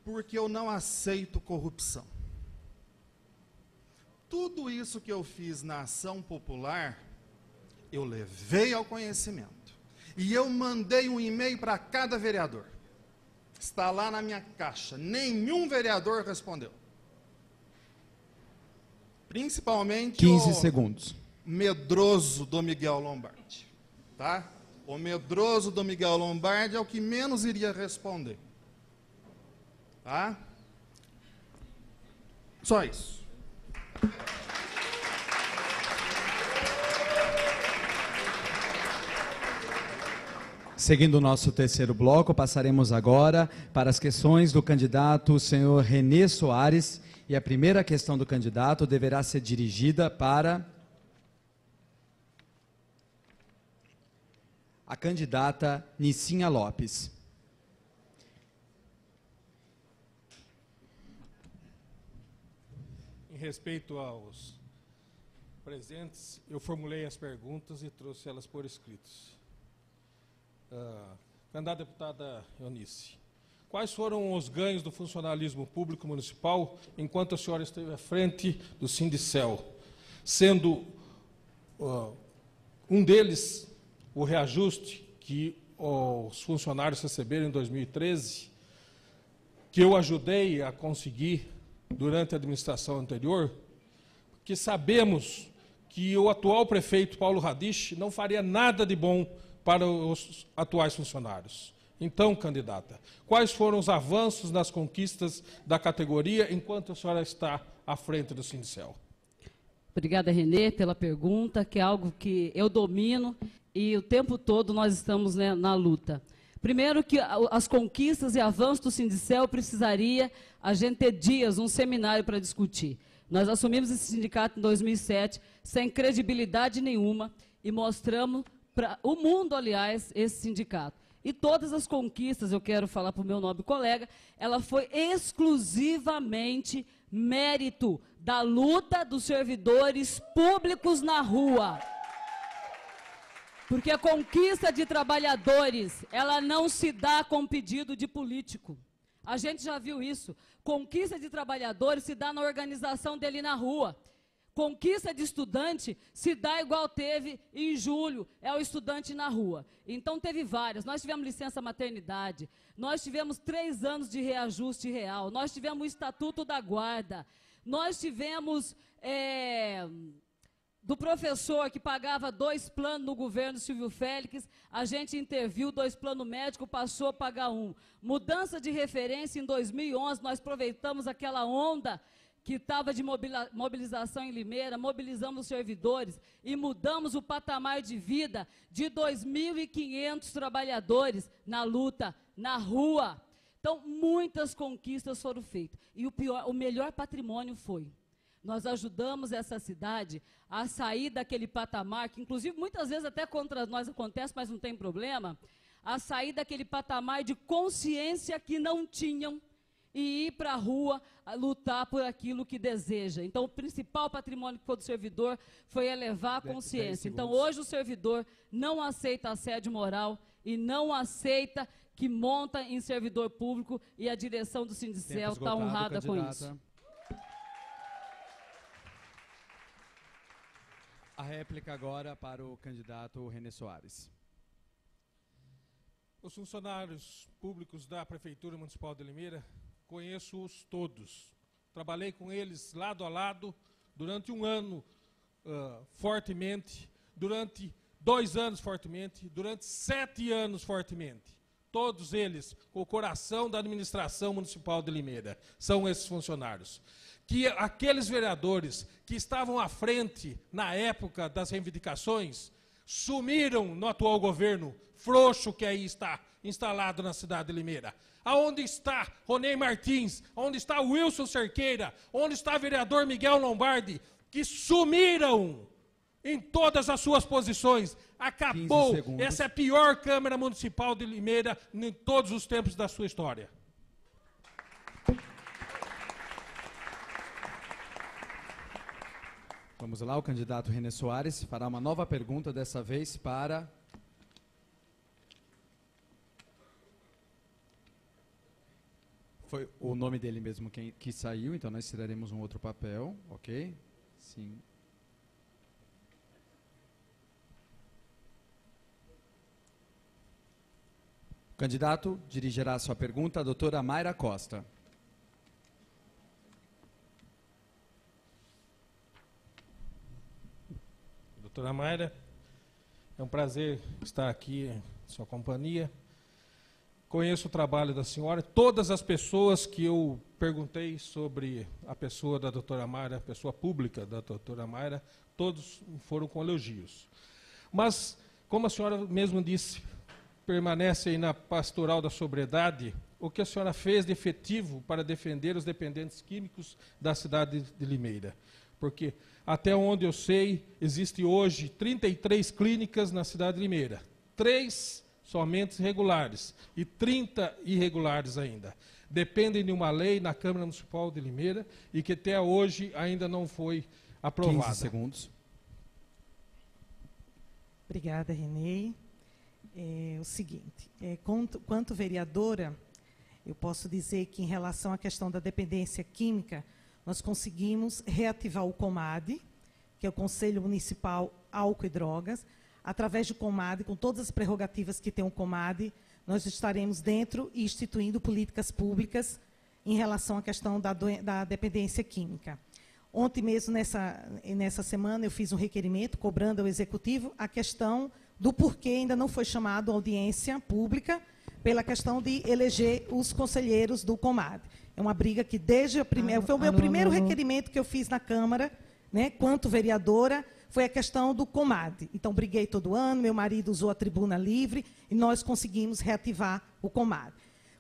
Porque eu não aceito corrupção. Tudo isso que eu fiz na ação popular, eu levei ao conhecimento. E eu mandei um e-mail para cada vereador. Está lá na minha caixa. Nenhum vereador respondeu. Principalmente 15 segundos. Medroso do Miguel Lombardi. Tá? O medroso do Miguel Lombardi é o que menos iria responder. Tá? Só isso. Seguindo o nosso terceiro bloco, passaremos agora para as questões do candidato senhor Renê Soares. E a primeira questão do candidato deverá ser dirigida para a candidata Nicinha Lopes. Em respeito aos presentes, eu formulei as perguntas e trouxe elas por escritos. Candidata deputada Eunice, quais foram os ganhos do funcionalismo público municipal enquanto a senhora esteve à frente do Sindicel, sendo um deles o reajuste que os funcionários receberam em 2013, que eu ajudei a conseguir durante a administração anterior, porque sabemos que o atual prefeito Paulo Radisch não faria nada de bom para os atuais funcionários. Então, candidata, quais foram os avanços nas conquistas da categoria enquanto a senhora está à frente do Sindicel? Obrigada, Renê, pela pergunta, que é algo que eu domino e o tempo todo nós estamos, né, na luta. Primeiro que as conquistas e avanços do Sindicel precisaria a gente ter dias, um seminário para discutir. Nós assumimos esse sindicato em 2007, sem credibilidade nenhuma, e mostramos para o mundo, aliás, esse sindicato. E todas as conquistas, eu quero falar para o meu nobre colega, ela foi exclusivamente mérito da luta dos servidores públicos na rua. Porque a conquista de trabalhadores, ela não se dá com pedido de político. A gente já viu isso. Conquista de trabalhadores se dá na organização dele na rua. conquista de estudante se dá igual teve em julho, é o estudante na rua. Então, teve várias. Nós tivemos licença maternidade, nós tivemos 3 anos de reajuste real, nós tivemos o Estatuto da Guarda, nós tivemos do professor que pagava 2 planos no governo Silvio Félix, a gente interviu, 2 planos médicos, passou a pagar 1. Mudança de referência em 2011, nós aproveitamos aquela onda que estava de mobilização em Limeira, mobilizamos os servidores e mudamos o patamar de vida de 2.500 trabalhadores na luta, na rua. Então, muitas conquistas foram feitas. E o melhor patrimônio foi: nós ajudamos essa cidade a sair daquele patamar, que inclusive muitas vezes até contra nós acontece, mas não tem problema, a sair daquele patamar de consciência que não tinham e ir para a rua a lutar por aquilo que deseja. Então, o principal patrimônio que foi do servidor foi elevar a consciência. Então, hoje o servidor não aceita assédio moral e não aceita que monta em servidor público, e a direção do Sindicel está honrada com isso. A réplica agora para o candidato Renê Soares. Os funcionários públicos da Prefeitura Municipal de Limeira, conheço-os todos. Trabalhei com eles lado a lado durante 1 ano fortemente, durante 2 anos fortemente, durante 7 anos fortemente. Todos eles com o coração da administração municipal de Limeira. São esses funcionários. Que aqueles vereadores que estavam à frente na época das reivindicações sumiram no atual governo frouxo que aí está instalado na cidade de Limeira. Aonde está Ronei Martins? Onde está Wilson Cerqueira? Onde está o vereador Miguel Lombardi? Que sumiram em todas as suas posições. Acabou. Essa é a pior Câmara Municipal de Limeira em todos os tempos da sua história. Vamos lá, o candidato Renê Soares fará uma nova pergunta, dessa vez para... Foi o nome dele mesmo que saiu, então nós tiraremos um outro papel, ok? Sim. O candidato dirigirá a sua pergunta à doutora Mayra Costa. Doutora Mayra, é um prazer estar aqui em sua companhia. Conheço o trabalho da senhora, todas as pessoas que eu perguntei sobre a pessoa da doutora Mayra, a pessoa pública da doutora Mayra, todos foram com elogios. Mas, como a senhora mesmo disse, permanece aí na pastoral da sobriedade, o que a senhora fez de efetivo para defender os dependentes químicos da cidade de Limeira? Porque, até onde eu sei, existe hoje 33 clínicas na cidade de Limeira. 3 somente regulares e 30 irregulares ainda. Dependem de uma lei na Câmara Municipal de Limeira e que até hoje ainda não foi aprovada. 15 segundos. Obrigada, Renê. É o seguinte, quanto vereadora, eu posso dizer que em relação à questão da dependência química, nós conseguimos reativar o COMAD, que é o Conselho Municipal Álcool e Drogas. Através do COMAD, com todas as prerrogativas que tem o COMAD, nós estaremos dentro e instituindo políticas públicas em relação à questão da dependência química. Ontem mesmo, nessa semana, eu fiz um requerimento cobrando ao Executivo a questão do porquê ainda não foi chamado a audiência pública pela questão de eleger os conselheiros do COMAD. É uma briga que desde a primeira... Foi o meu primeiro requerimento que eu fiz na Câmara, né, quanto vereadora, foi a questão do COMAD. Então, briguei todo ano, meu marido usou a tribuna livre e nós conseguimos reativar o COMAD.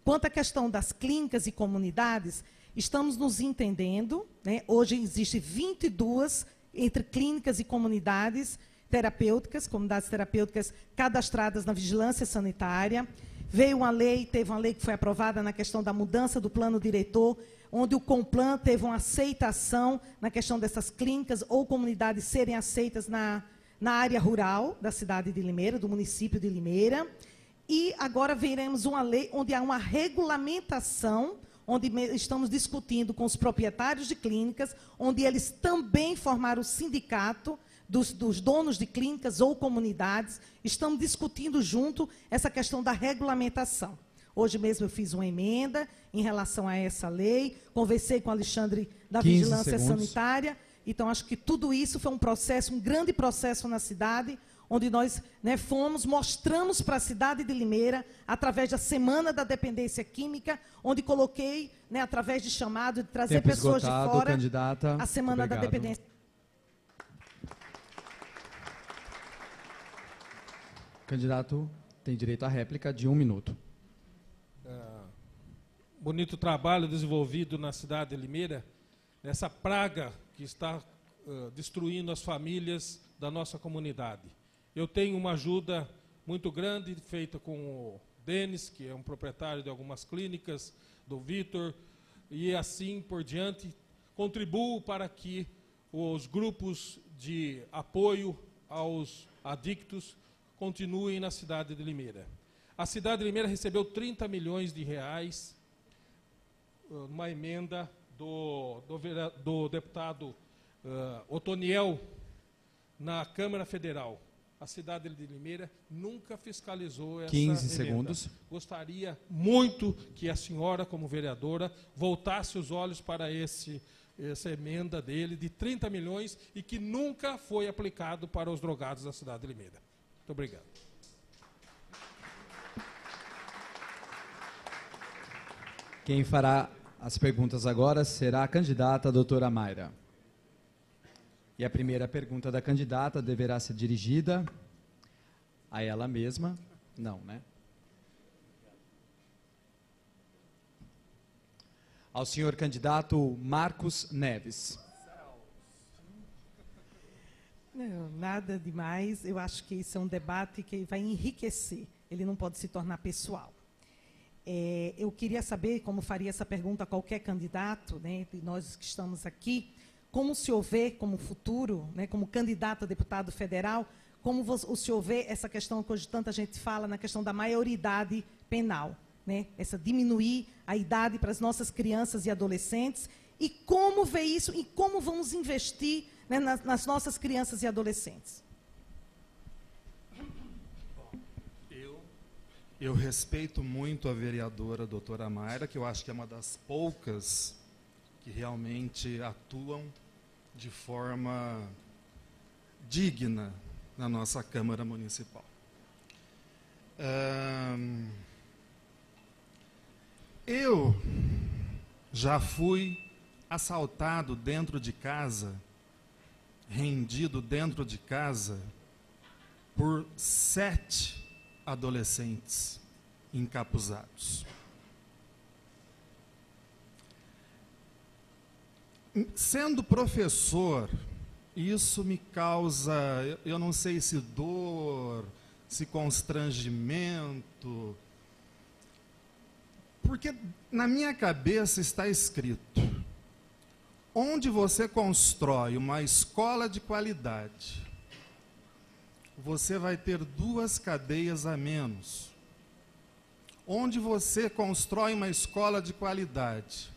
Quanto à questão das clínicas e comunidades, estamos nos entendendo, né? Hoje existem 22 entre clínicas e comunidades terapêuticas, comunidades terapêuticas cadastradas na vigilância sanitária. Veio uma lei, teve uma lei que foi aprovada na questão da mudança do plano diretor, onde o Complan teve uma aceitação na questão dessas clínicas ou comunidades serem aceitas na área rural da cidade de Limeira, do município de Limeira. E agora veremos uma lei onde há uma regulamentação, onde estamos discutindo com os proprietários de clínicas, onde eles também formaram o sindicato dos donos de clínicas ou comunidades. Estamos discutindo junto essa questão da regulamentação. Hoje mesmo eu fiz uma emenda em relação a essa lei, conversei com o Alexandre da Vigilância Sanitária. Então, acho que tudo isso foi um processo, um grande processo na cidade, onde nós, né, mostramos para a cidade de Limeira, através da Semana da Dependência Química, onde coloquei, né, através de chamado, de trazer pessoas de fora, candidata. a Semana da Dependência. Candidato tem direito à réplica de 1 minuto. Bonito trabalho desenvolvido na cidade de Limeira, nessa praga que está destruindo as famílias da nossa comunidade. Eu tenho uma ajuda muito grande feita com o Denis, que é um proprietário de algumas clínicas, do Vitor, e assim por diante. Contribuo para que os grupos de apoio aos adictos continuem na cidade de Limeira. A cidade de Limeira recebeu 30 milhões de reais, uma emenda do deputado Otoniel na Câmara Federal. A cidade de Limeira nunca fiscalizou essa 15 emenda. segundos. Gostaria muito que a senhora, como vereadora, voltasse os olhos para essa emenda dele de 30 milhões e que nunca foi aplicado para os drogados da cidade de Limeira. Muito obrigado. Quem fará as perguntas agora será a candidata a doutora Mayra. E a primeira pergunta da candidata deverá ser dirigida a ela mesma. Não, né? Ao senhor candidato Marcos Neves. Não, nada demais. Eu acho que isso é um debate que vai enriquecer. Ele não pode se tornar pessoal. Eu queria saber, como faria essa pergunta a qualquer candidato, né, de nós que estamos aqui, como o senhor vê como futuro, né, como candidato a deputado federal, como o senhor vê essa questão que hoje tanta gente fala, na questão da maioridade penal, né, essa diminuir a idade para as nossas crianças e adolescentes, e como vê isso e como vamos investir, né, nas nossas crianças e adolescentes. Eu respeito muito a vereadora doutora Mayra, que eu acho que é uma das poucas que realmente atuam de forma digna na nossa Câmara Municipal. Eu já fui assaltado dentro de casa, rendido dentro de casa, por 7 adolescentes encapuzados. Sendo professor, isso me causa, eu não sei se dor, se constrangimento, porque na minha cabeça está escrito: onde você constrói uma escola de qualidade, você vai ter 2 cadeias a menos. Onde você constrói uma escola de qualidade,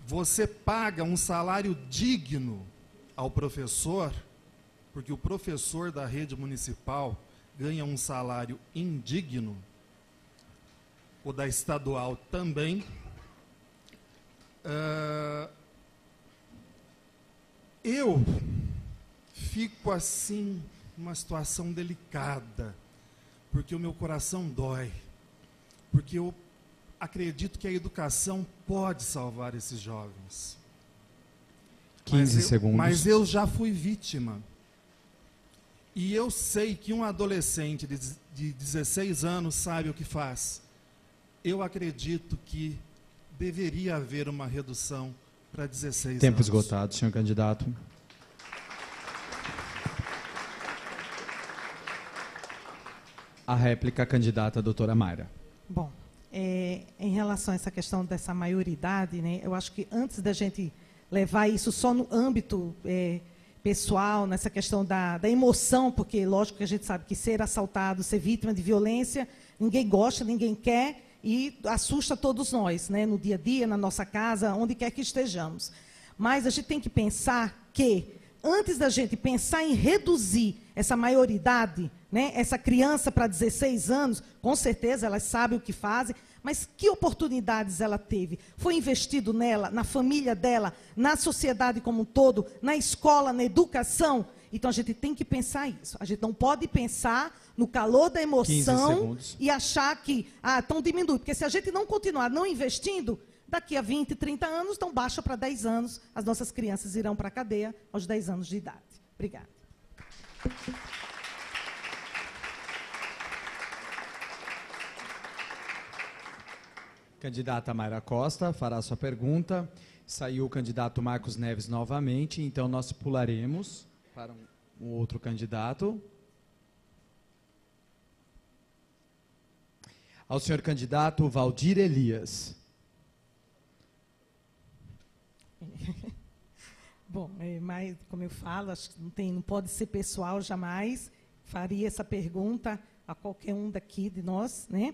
você paga um salário digno ao professor, porque o professor da rede municipal ganha um salário indigno, o da estadual também. Eu fico assim, numa situação delicada, porque o meu coração dói, porque eu acredito que a educação pode salvar esses jovens. 15 segundos. Mas eu já fui vítima. E eu sei que um adolescente de 16 anos sabe o que faz. Eu acredito que deveria haver uma redução para 16 anos. Tempo esgotado, senhor candidato. A réplica, candidata a doutora Mayra. Bom, em relação a essa questão dessa maioridade, né, eu acho que antes da gente levar isso só no âmbito pessoal, nessa questão da emoção, porque lógico que a gente sabe que ser assaltado, ser vítima de violência, ninguém gosta, ninguém quer, e assusta todos nós, né, no dia a dia, na nossa casa, onde quer que estejamos. Mas a gente tem que pensar que, antes da gente pensar em reduzir essa maioridade, né, essa criança para 16 anos, com certeza elas sabem o que fazem, mas que oportunidades ela teve? Foi investido nela, na família dela, na sociedade como um todo, na escola, na educação? Então, a gente tem que pensar isso. A gente não pode pensar no calor da emoção e achar que, estão diminuindo. Porque se a gente não continuar não investindo, daqui a 20, 30 anos, então baixa para 10 anos, as nossas crianças irão para a cadeia aos 10 anos de idade. Obrigada. Candidata Mayra Costa fará sua pergunta. Saiu o candidato Marcos Neves novamente, então nós pularemos para um outro candidato. Ao senhor candidato Valdir Elias. Bom, mas como eu falo, acho que não pode ser pessoal jamais. Faria essa pergunta a qualquer um daqui de nós, né?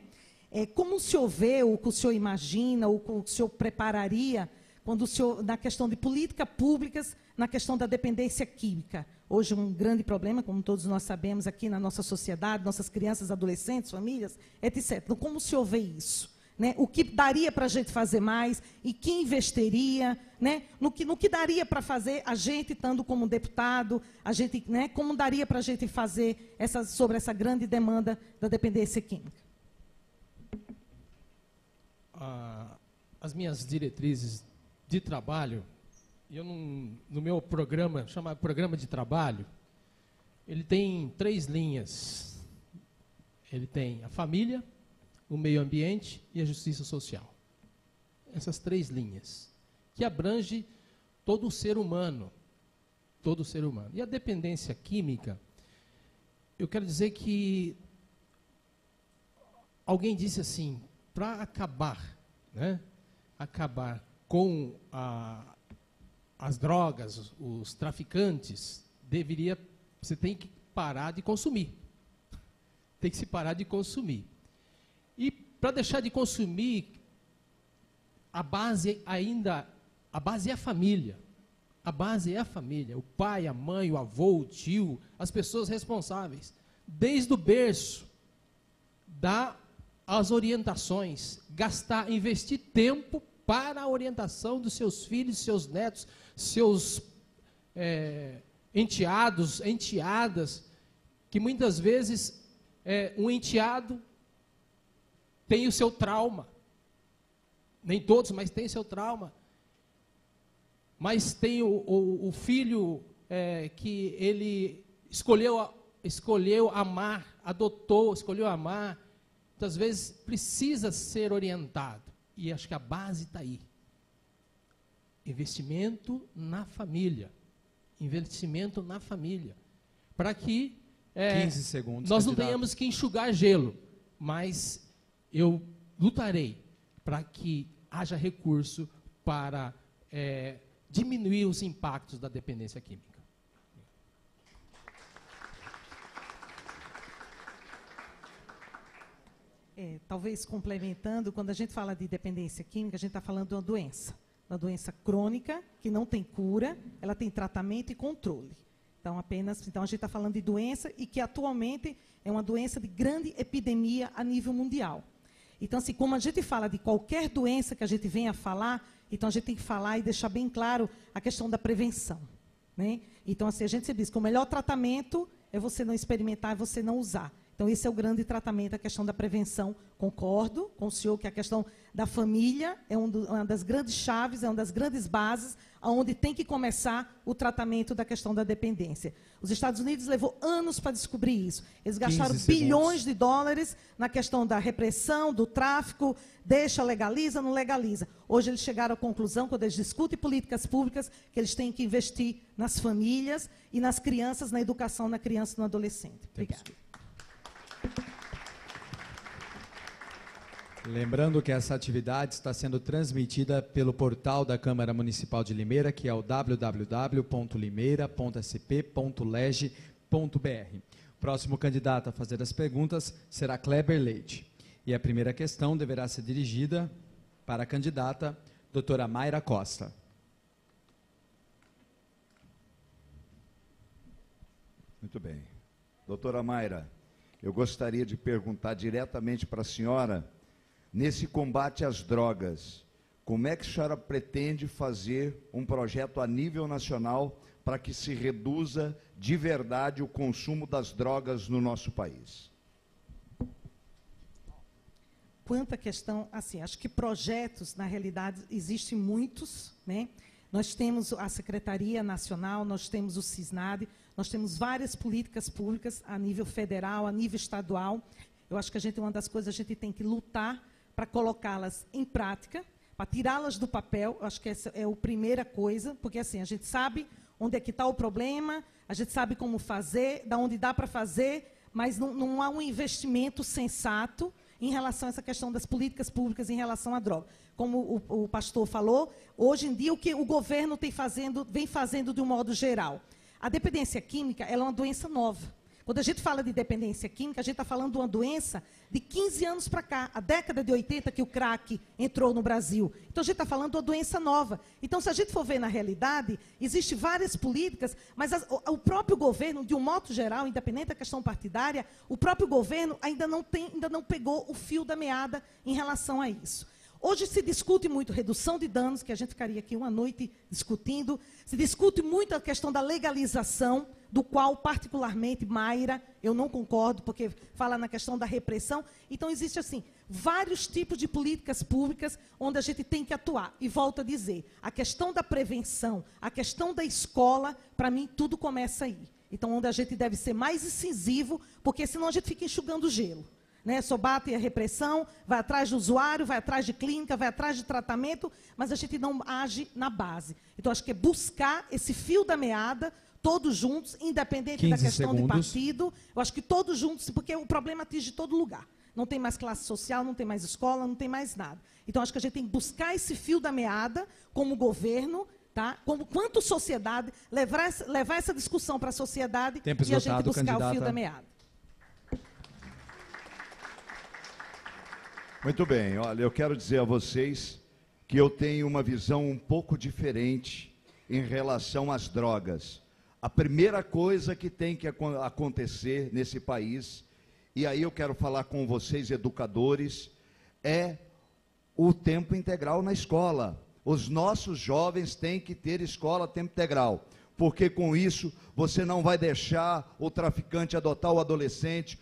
Como o senhor vê, ou o que o senhor imagina, ou o que o senhor prepararia quando o senhor, na questão de políticas públicas, na questão da dependência química? Hoje um grande problema, como todos nós sabemos aqui na nossa sociedade, nossas crianças, adolescentes, famílias, etc. Então, como o senhor vê isso? Né? O que daria para a gente fazer mais e que investiria, né? no que daria para fazer a gente estando como deputado, a gente, né? Como daria para a gente fazer sobre essa grande demanda da dependência química? As minhas diretrizes de trabalho, no meu programa, chama Programa de Trabalho, ele tem 3 linhas. Ele tem a família, o meio ambiente e a justiça social. Essas 3 linhas, que abrange todo o ser humano. Todo o ser humano. E a dependência química, eu quero dizer que alguém disse assim, para acabar, né, acabar com as drogas, os traficantes, você tem que parar de consumir. Tem que se parar de consumir. E para deixar de consumir, a base é a família. A base é a família. O pai, a mãe, o avô, o tio, as pessoas responsáveis. Desde o berço, dar as orientações, investir tempo para a orientação dos seus filhos, seus netos, seus enteados, enteadas, que muitas vezes um enteado tem o seu trauma. Nem todos, mas tem seu trauma. Mas tem o filho que ele escolheu amar, adotou, escolheu amar. Muitas vezes precisa ser orientado. E acho que a base está aí. Investimento na família. Investimento na família. Para que 15 segundos, nós não candidato. tenhamos que enxugar gelo. Mas eu lutarei para que haja recurso para diminuir os impactos da dependência química. Talvez complementando, quando a gente fala de dependência química, a gente está falando de uma doença crônica, que não tem cura, ela tem tratamento e controle. Então, a gente está falando de doença e que atualmente é uma doença de grande epidemia a nível mundial. Então, assim, como a gente fala de qualquer doença que a gente venha falar, então a gente tem que falar e deixar bem claro a questão da prevenção. Né? Então, assim, a gente sempre diz que o melhor tratamento é você não experimentar, é você não usar. Então, esse é o grande tratamento, a questão da prevenção. Concordo com o senhor que a questão da família é uma das grandes chaves, é uma das grandes bases, onde tem que começar o tratamento da questão da dependência. Os Estados Unidos levou anos para descobrir isso. Eles gastaram bilhões de dólares na questão da repressão, do tráfico, deixa, legaliza, não legaliza. Hoje eles chegaram à conclusão, quando eles discutem políticas públicas, que eles têm que investir nas famílias e nas crianças, na educação na criança e no adolescente. Obrigada. Lembrando que essa atividade está sendo transmitida pelo portal da Câmara Municipal de Limeira, que é o www.limeira.sp.leg.br. O próximo candidato a fazer as perguntas será Kleber Leite. E a primeira questão deverá ser dirigida para a candidata doutora Mayra Costa. Muito bem. Doutora Mayra, eu gostaria de perguntar diretamente para a senhora, nesse combate às drogas, como é que a senhora pretende fazer um projeto a nível nacional para que se reduza de verdade o consumo das drogas no nosso país? Quanto à questão, assim, acho que projetos, na realidade, existem muitos, né? Nós temos a Secretaria Nacional, nós temos o CISNAD, nós temos várias políticas públicas a nível federal, a nível estadual. Eu acho que uma das coisas, a gente tem que lutar para colocá-las em prática, para tirá-las do papel. Eu acho que essa é a primeira coisa, porque assim, a gente sabe onde é que está o problema, a gente sabe como fazer, da onde dá para fazer, mas não há um investimento sensato em relação a essa questão das políticas públicas em relação à droga. Como o pastor falou, hoje em dia o que o governo vem fazendo de um modo geral. A dependência química ela é uma doença nova. Quando a gente fala de dependência química, a gente está falando de uma doença de 15 anos para cá, a década de 80 que o crack entrou no Brasil. Então, a gente está falando de uma doença nova. Então, se a gente for ver na realidade, existem várias políticas, mas o próprio governo, de um modo geral, independente da questão partidária, o próprio governo ainda não pegou o fio da meada em relação a isso. Hoje se discute muito redução de danos, que a gente ficaria aqui uma noite discutindo, se discute muito a questão da legalização, do qual, particularmente, Mayra, eu não concordo, porque fala na questão da repressão. Então, existe, assim, vários tipos de políticas públicas onde a gente tem que atuar. E volto a dizer, a questão da prevenção, a questão da escola, para mim, tudo começa aí. Então, onde a gente deve ser mais incisivo, porque senão a gente fica enxugando gelo. Né? Só bate a repressão, vai atrás do usuário, vai atrás de clínica, vai atrás de tratamento, mas a gente não age na base. Então, acho que é buscar esse fio da meada, todos juntos, independente da questão de partido. Eu acho que todos juntos, porque o problema atinge todo lugar. Não tem mais classe social, não tem mais escola, não tem mais nada. Então, acho que a gente tem que buscar esse fio da meada, como governo, tá? Quanto sociedade, levar essa discussão para a sociedade e a gente buscar o fio da meada. Muito bem, olha, eu quero dizer a vocês que eu tenho uma visão um pouco diferente em relação às drogas. A primeira coisa que tem que acontecer nesse país, e aí eu quero falar com vocês, educadores, é o tempo integral na escola. Os nossos jovens têm que ter escola a tempo integral, porque com isso você não vai deixar o traficante adotar o adolescente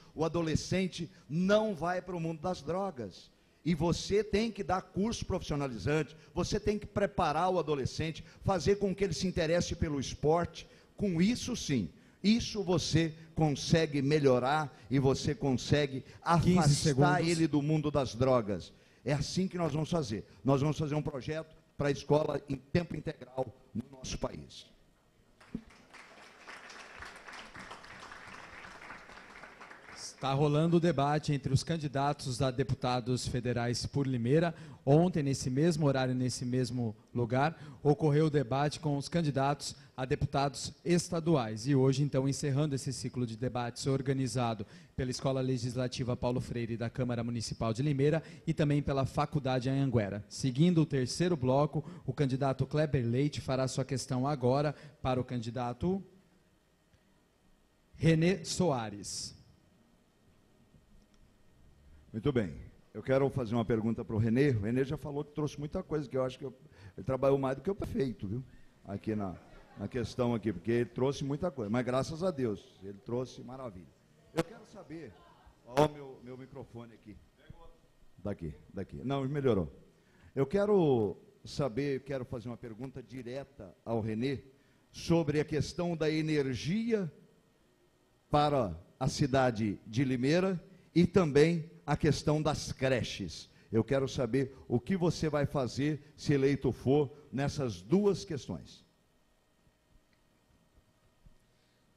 não vai para o mundo das drogas. E você tem que dar curso profissionalizante, você tem que preparar o adolescente, fazer com que ele se interesse pelo esporte. Com isso, sim, isso você consegue melhorar e você consegue afastar ele do mundo das drogas. É assim que nós vamos fazer. Nós vamos fazer um projeto para a escola em tempo integral no nosso país. Está rolando o debate entre os candidatos a deputados federais por Limeira. Ontem, nesse mesmo horário, nesse mesmo lugar, ocorreu o debate com os candidatos a deputados estaduais. E hoje, então, encerrando esse ciclo de debates organizado pela Escola Legislativa Paulo Freire da Câmara Municipal de Limeira e também pela Faculdade Anhanguera. Seguindo o terceiro bloco, o candidato Kleber Leite fará sua questão agora para o candidato Renê Soares. Muito bem. Eu quero fazer uma pergunta para o Renê. O Renê já falou que trouxe muita coisa, que eu acho que ele trabalhou mais do que o prefeito, viu? Aqui na questão aqui, porque ele trouxe muita coisa. Mas graças a Deus, ele trouxe maravilha. Eu quero saber... Olha o meu microfone aqui. Daqui. Não, melhorou. Eu quero saber, quero fazer uma pergunta direta ao Renê sobre a questão da energia para a cidade de Limeira e também a questão das creches. Eu quero saber o que você vai fazer, se eleito for, nessas duas questões.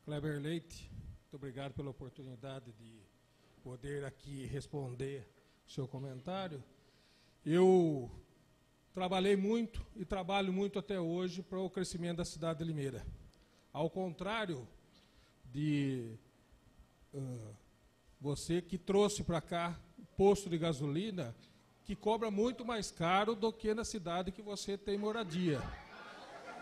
Kleber Leite, muito obrigado pela oportunidade de poder aqui responder o seu comentário. Eu trabalhei muito e trabalho muito até hoje para o crescimento da cidade de Limeira. Ao contrário de... você que trouxe para cá posto de gasolina que cobra muito mais caro do que na cidade que você tem moradia.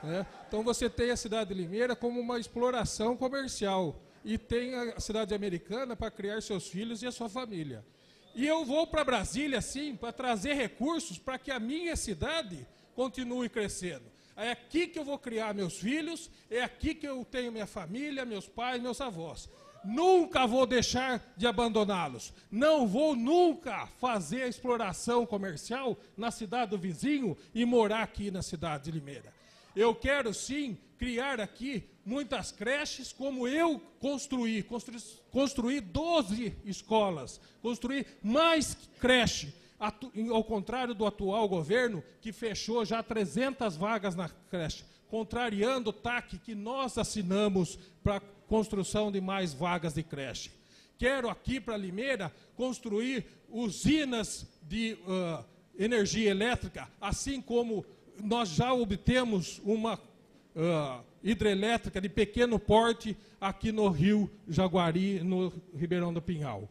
Né? Então você tem a cidade de Limeira como uma exploração comercial e tem a cidade americana para criar seus filhos e a sua família. E eu vou para Brasília, sim, para trazer recursos para que a minha cidade continue crescendo. É aqui que eu vou criar meus filhos, é aqui que eu tenho minha família, meus pais, meus avós. Nunca vou deixar de abandoná-los. Não vou nunca fazer a exploração comercial na cidade do vizinho e morar aqui na cidade de Limeira. Eu quero, sim, criar aqui muitas creches, como eu construí 12 escolas, construí mais creche, ao contrário do atual governo, que fechou já 300 vagas na creche, contrariando o TAC que nós assinamos para construção de mais vagas de creche. Quero aqui para Limeira construir usinas de energia elétrica, assim como nós já obtemos uma hidrelétrica de pequeno porte aqui no Rio Jaguari, no Ribeirão do Pinhal.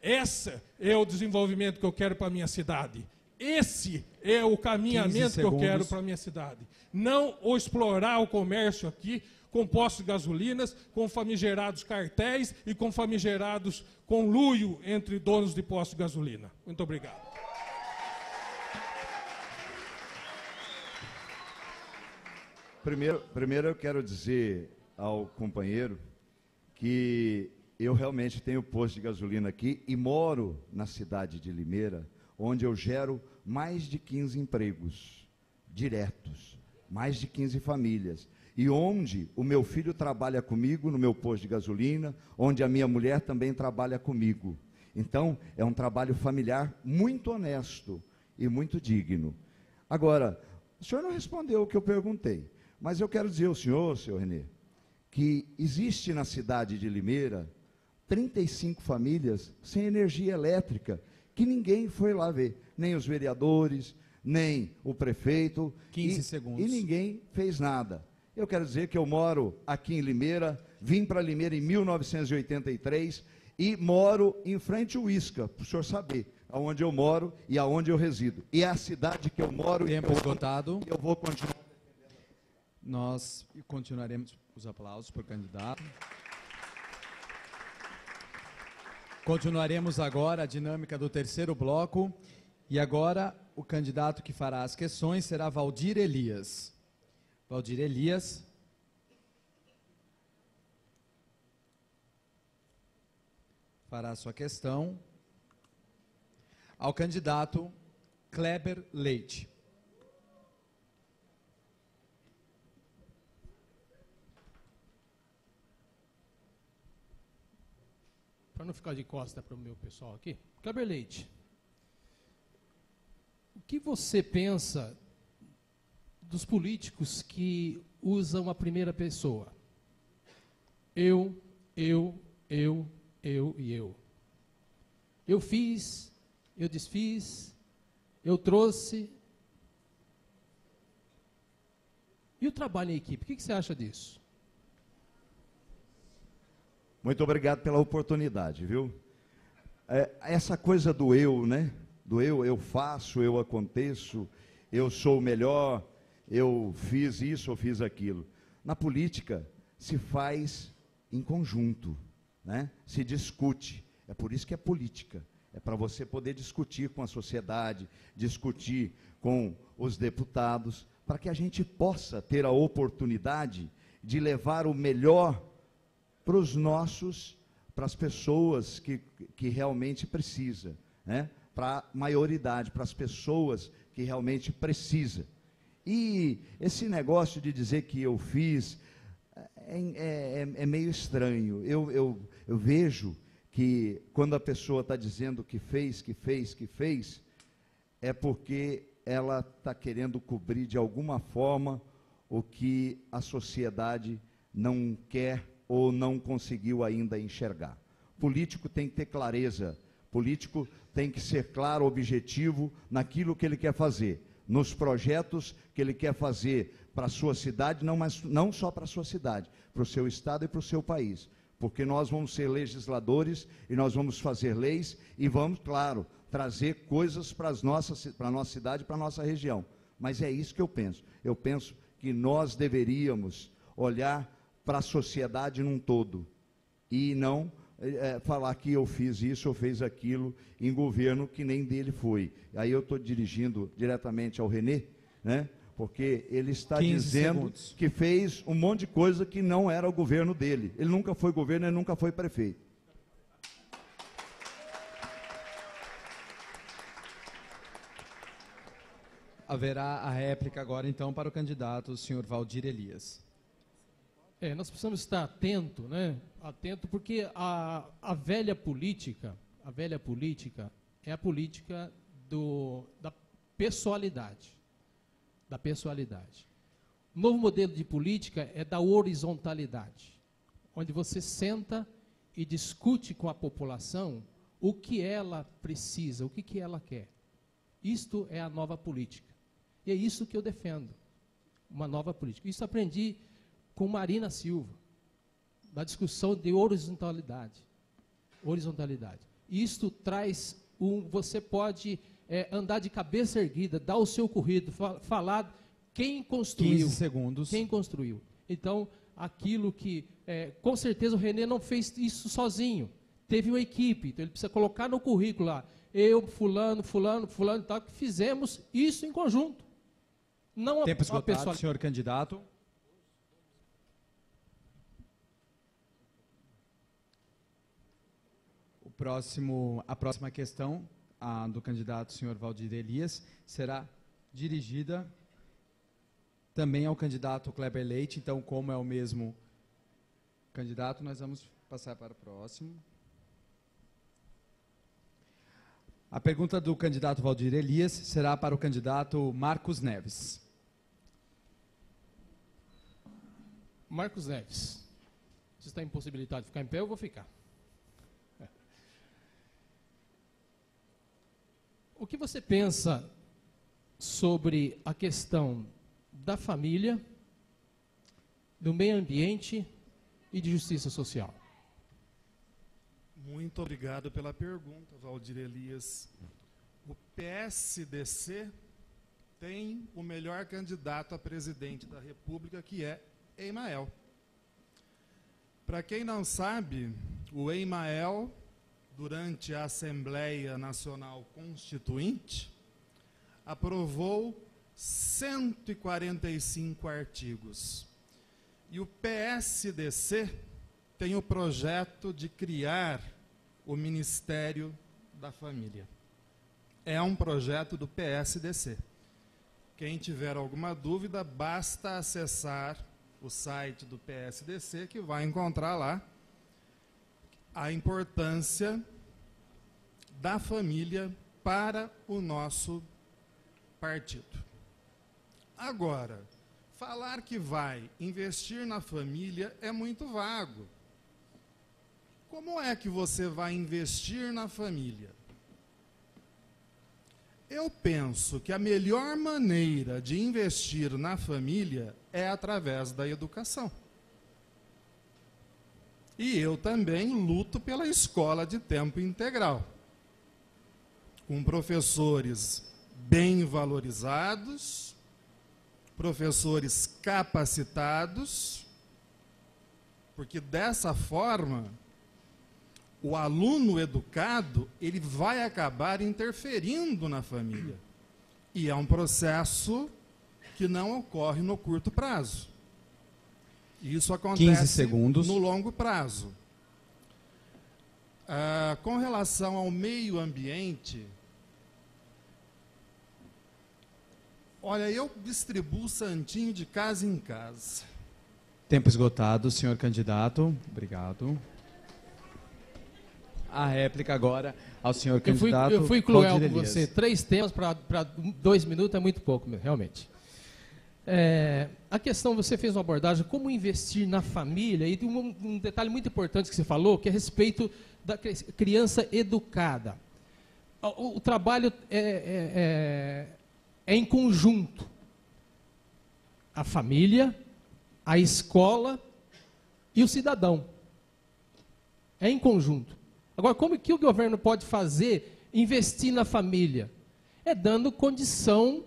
Esse é o desenvolvimento que eu quero para a minha cidade. Esse é o caminhamento que eu quero para a minha cidade. Não explorar o comércio aqui com postos de gasolinas, com famigerados cartéis e com famigerados conluio entre donos de postos de gasolina. Muito obrigado. Primeiro eu quero dizer ao companheiro que eu realmente tenho posto de gasolina aqui e moro na cidade de Limeira, onde eu gero mais de 15 empregos diretos, mais de 15 famílias, e onde o meu filho trabalha comigo no meu posto de gasolina, onde a minha mulher também trabalha comigo. Então, é um trabalho familiar muito honesto e muito digno. Agora, o senhor não respondeu o que eu perguntei, mas eu quero dizer ao senhor Renê, que existe na cidade de Limeira 35 famílias sem energia elétrica, que ninguém foi lá ver, nem os vereadores, nem o prefeito, 15 segundos. E ninguém fez nada. Eu quero dizer que eu moro aqui em Limeira, vim para Limeira em 1983 e moro em frente ao Isca, para o senhor saber aonde eu moro e aonde eu resido. E é a cidade que eu moro. Tempo esgotado. Eu vou continuar. Nós continuaremos os aplausos por candidato. Continuaremos agora a dinâmica do terceiro bloco. E agora o candidato que fará as questões será Valdir Elias. Valdir Elias. Fará a sua questão ao candidato Kleber Leite. Para não ficar de costa para o meu pessoal aqui, Kleber Leite, o que você pensa dos políticos que usam a primeira pessoa? Eu e eu. Eu fiz, eu desfiz, eu trouxe. E o trabalho em equipe, o que você acha disso? Muito obrigado pela oportunidade, viu? Essa coisa do eu, né? Do eu faço, eu aconteço, eu sou o melhor, eu fiz isso ou fiz aquilo. Na política, se faz em conjunto, né? Se discute. É por isso que é política. É para você poder discutir com a sociedade, discutir com os deputados, para que a gente possa ter a oportunidade de levar o melhor para as pessoas que realmente precisam, né? Para a maioridade, para as pessoas que realmente precisam. E esse negócio de dizer que eu fiz é meio estranho. Eu vejo que quando a pessoa está dizendo que fez, é porque ela está querendo cobrir de alguma forma o que a sociedade não quer ou não conseguiu ainda enxergar. Político tem que ter clareza, político tem que ser claro, objetivo naquilo que ele quer fazer, nos projetos que ele quer fazer para a sua cidade, não só para a sua cidade, para o seu estado e para o seu país, porque nós vamos ser legisladores e nós vamos fazer leis e vamos, claro, trazer coisas para a nossa cidade, para a nossa região. Mas é isso que eu penso. Eu penso que nós deveríamos olhar para a sociedade num todo e não falar que eu fiz isso ou fez aquilo em governo que nem dele foi. Aí eu estou dirigindo diretamente ao Renê, né? Porque ele está dizendo que fez um monte de coisa que não era o governo dele. Ele nunca foi governo, ele nunca foi prefeito. Haverá a réplica agora, então, para o candidato, o senhor Valdir Elias. Nós precisamos estar atento, né? Atento, porque a velha política é a política da pessoalidade. Da pessoalidade. O novo modelo de política é da horizontalidade, onde você senta e discute com a população o que ela precisa, o que ela quer. Isto é a nova política. E é isso que eu defendo, uma nova política. Isso aprendi com Marina Silva, da discussão de horizontalidade. Horizontalidade. Isto traz você pode andar de cabeça erguida, dar o seu currículo, falar quem construiu. 15 segundos. Quem construiu. Então, aquilo que, com certeza o Renê não fez isso sozinho. Teve uma equipe, então ele precisa colocar no currículo lá, eu, fulano, e tal, que fizemos isso em conjunto. Não Tempo esgotado, senhor candidato. A próxima questão, a do candidato senhor Valdir Elias, será dirigida também ao candidato Kleber Leite. Então, como é o mesmo candidato, nós vamos passar para o próximo. A pergunta do candidato Valdir Elias será para o candidato Marcos Neves. Marcos Neves, você está impossibilitado de ficar em pé, eu vou ficar. O que você pensa sobre a questão da família, do meio ambiente e de justiça social? Muito obrigado pela pergunta, Valdir Elias. O PSDC tem o melhor candidato a presidente da República, que é Emael. Para quem não sabe, o Emael, durante a Assembleia Nacional Constituinte, aprovou 145 artigos. E o PSDC tem o projeto de criar o Ministério da Família. É um projeto do PSDC. Quem tiver alguma dúvida, basta acessar o site do PSDC, que vai encontrar lá a importância da família para o nosso partido. Agora, falar que vai investir na família é muito vago. Como é que você vai investir na família? Eu penso que a melhor maneira de investir na família é através da educação. E eu também luto pela escola de tempo integral, com professores bem valorizados, professores capacitados, porque dessa forma o aluno educado, ele vai acabar interferindo na família. E é um processo que não ocorre no curto prazo. Isso acontece 15 segundos. No longo prazo. Com relação ao meio ambiente, olha, eu distribuo santinho de casa em casa. Tempo esgotado, senhor candidato. Obrigado. A réplica agora ao senhor candidato. Eu fui cruel com você. 3 temas para 2 minutos é muito pouco, realmente. A questão, você fez uma abordagem, como investir na família, e tem um detalhe muito importante que você falou, que é a respeito da criança educada. O trabalho é em conjunto. A família, a escola e o cidadão. É em conjunto. Agora, como que o governo pode fazer investir na família? É dando condição,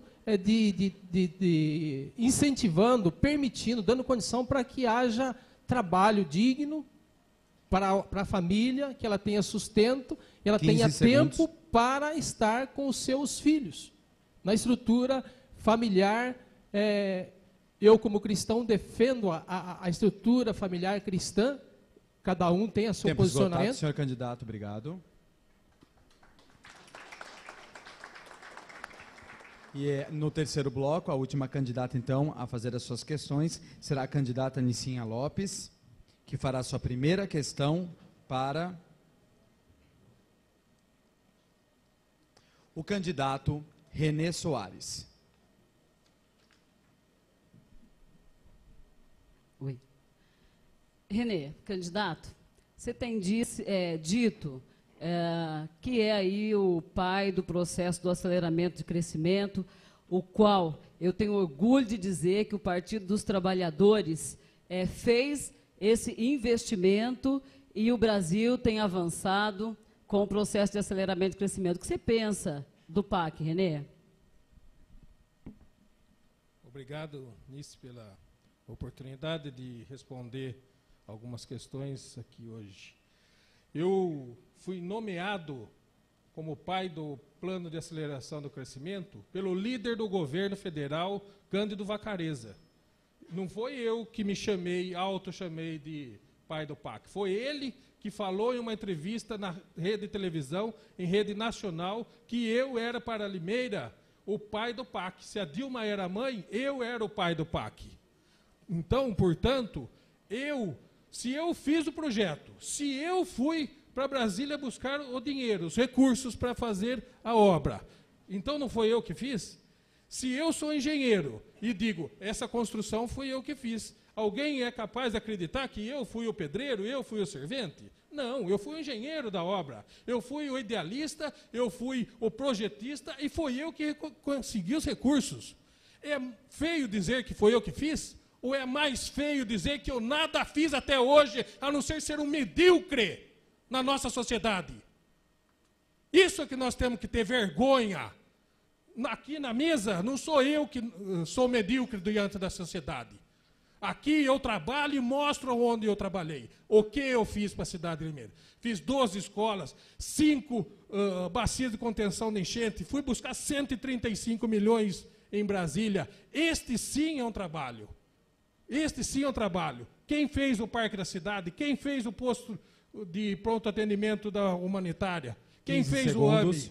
incentivando, permitindo, dando condição para que haja trabalho digno para a família, que ela tenha sustento, e ela tenha tempo para estar com os seus filhos. Na estrutura familiar, eu como cristão defendo a estrutura familiar cristã, cada um tem a seu posicionamento. Esgotado, senhor candidato, obrigado. E no terceiro bloco, a última candidata, então, a fazer as suas questões, será a candidata Nicinha Lopes, que fará sua primeira questão para o candidato Renê Soares. Oi. Renê, candidato, você tem dito que é aí o pai do processo do aceleramento de crescimento, o qual eu tenho orgulho de dizer que o Partido dos Trabalhadores fez esse investimento e o Brasil tem avançado com o processo de aceleramento de crescimento. O que você pensa do PAC, Renê? Obrigado, Nice, pela oportunidade de responder algumas questões aqui hoje. Eu fui nomeado como pai do Plano de Aceleração do Crescimento pelo líder do governo federal, Cândido Vacarezza. Não foi eu que me auto-chamei de pai do PAC. Foi ele que falou em uma entrevista na rede de televisão, em rede nacional, que eu era para Limeira o pai do PAC. Se a Dilma era mãe, eu era o pai do PAC. Então, portanto, se eu fiz o projeto, se eu fui para Brasília buscar o dinheiro, os recursos para fazer a obra, então não foi eu que fiz? Se eu sou engenheiro e digo, essa construção fui eu que fiz, alguém é capaz de acreditar que eu fui o pedreiro, eu fui o servente? Não, eu fui o engenheiro da obra, eu fui o idealista, eu fui o projetista e foi eu que consegui os recursos. É feio dizer que foi eu que fiz? Ou é mais feio dizer que eu nada fiz até hoje, a não ser um medíocre na nossa sociedade? Isso é que nós temos que ter vergonha. Aqui na mesa, não sou eu que sou medíocre diante da sociedade. Aqui eu trabalho e mostro onde eu trabalhei. O que eu fiz para a cidade de Limeira? Fiz 12 escolas, 5 bacias de contenção de enchente, fui buscar 135 milhões em Brasília. Este sim é um trabalho. Este sim é um trabalho. Quem fez o Parque da Cidade? Quem fez o posto de pronto atendimento da humanitária? Quem fez o AME?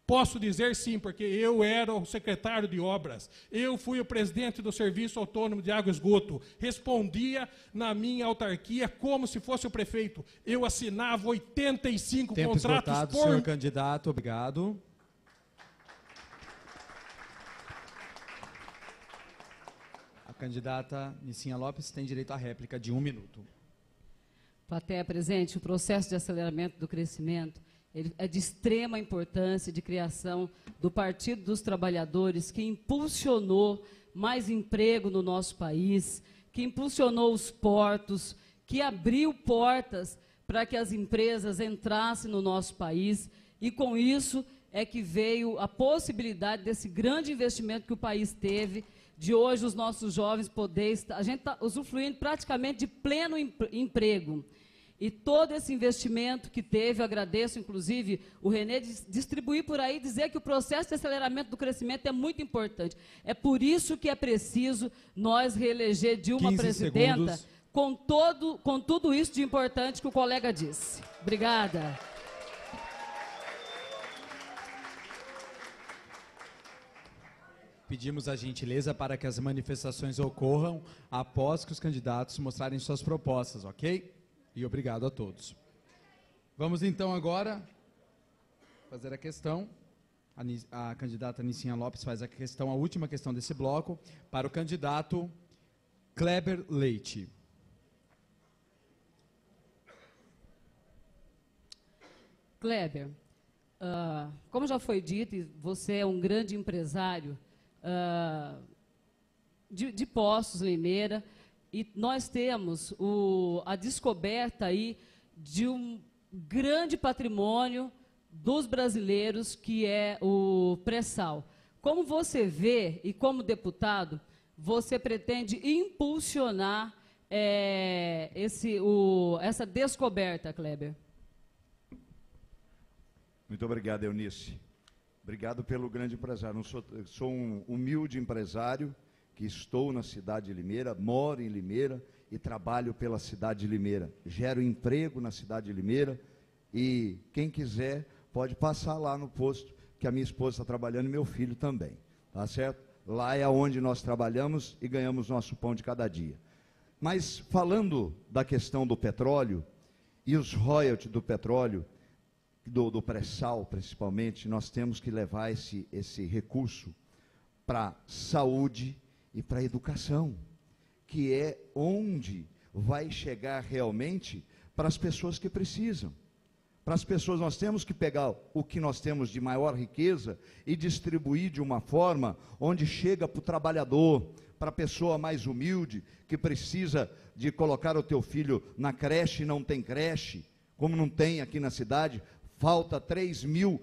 Posso dizer sim, porque eu era o secretário de obras. Eu fui o presidente do Serviço Autônomo de Água e Esgoto. Respondia na minha autarquia como se fosse o prefeito. Eu assinava 85 Tempo contratos esgotado, por... senhor candidato, obrigado. A candidata Nicinha Lopes tem direito à réplica de 1 minuto. Plateia presente, o processo de aceleramento do crescimento é de extrema importância de criação do Partido dos Trabalhadores, que impulsionou mais emprego no nosso país, que impulsionou os portos, que abriu portas para que as empresas entrassem no nosso país, e com isso é que veio a possibilidade desse grande investimento que o país teve, de hoje os nossos jovens poderem estar, a gente está usufruindo praticamente de pleno emprego. E todo esse investimento que teve, eu agradeço, inclusive, o Renê distribuir por aí, dizer que o processo de aceleramento do crescimento é muito importante. É por isso que é preciso nós reeleger Dilma presidenta, com tudo isso de importante que o colega disse. Obrigada. Pedimos a gentileza para que as manifestações ocorram após que os candidatos mostrarem suas propostas, ok? E obrigado a todos. Vamos então agora fazer a questão. A candidata Nicinha Lopes faz a questão, a última questão desse bloco, para o candidato Kleber Leite. Kleber, como já foi dito, você é um grande empresário de Poços, Limeira, e nós temos a descoberta aí de um grande patrimônio dos brasileiros, que é o pré-sal. Como você vê, e como deputado, você pretende impulsionar essa descoberta, Kleber? Muito obrigado, Eunice. Obrigado pelo grande empresário. Sou um humilde empresário que estou na cidade de Limeira, moro em Limeira e trabalho pela cidade de Limeira. Gero emprego na cidade de Limeira e quem quiser pode passar lá no posto que a minha esposa está trabalhando e meu filho também, tá certo? Lá é onde nós trabalhamos e ganhamos nosso pão de cada dia. Mas falando da questão do petróleo e os royalties do petróleo, do pré-sal principalmente, nós temos que levar esse recurso para saúde e para a educação, que é onde vai chegar realmente para as pessoas que precisam. Para as pessoas, nós temos que pegar o que nós temos de maior riqueza e distribuir de uma forma onde chega para o trabalhador, para a pessoa mais humilde, que precisa de colocar o teu filho na creche e não tem creche, como não tem aqui na cidade, falta 3.000,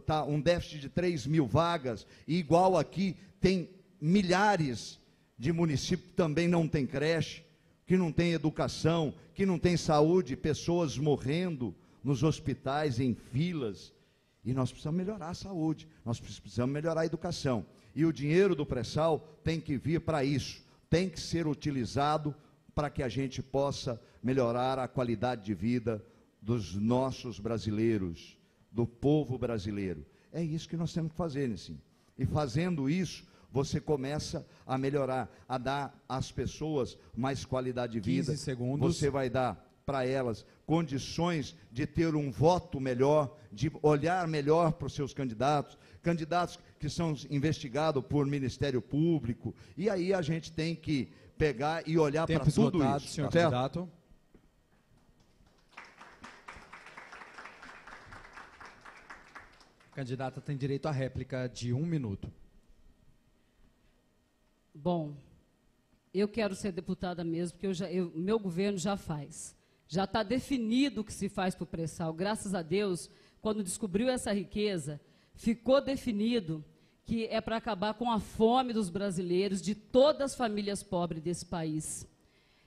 tá, um déficit de 3.000 vagas, e igual aqui tem milhares de municípios que também não tem creche, que não tem educação, que não tem saúde, pessoas morrendo nos hospitais, em filas, e nós precisamos melhorar a saúde, nós precisamos melhorar a educação, e o dinheiro do pré-sal tem que vir para isso, tem que ser utilizado para que a gente possa melhorar a qualidade de vida dos nossos brasileiros, do povo brasileiro. É isso que nós temos que fazer, assim. E fazendo isso, você começa a melhorar, a dar às pessoas mais qualidade de vida. 15 segundos. Você vai dar para elas condições de ter um voto melhor, de olhar melhor para os seus candidatos que são investigados por Ministério Público, e aí a gente tem que pegar e olhar para tudo isso. Senhor tá candidato. A candidata tem direito à réplica de 1 minuto. Bom, eu quero ser deputada mesmo, porque meu governo já faz. Já está definido o que se faz para o pré-sal. Graças a Deus, quando descobriu essa riqueza, ficou definido que é para acabar com a fome dos brasileiros, de todas as famílias pobres desse país.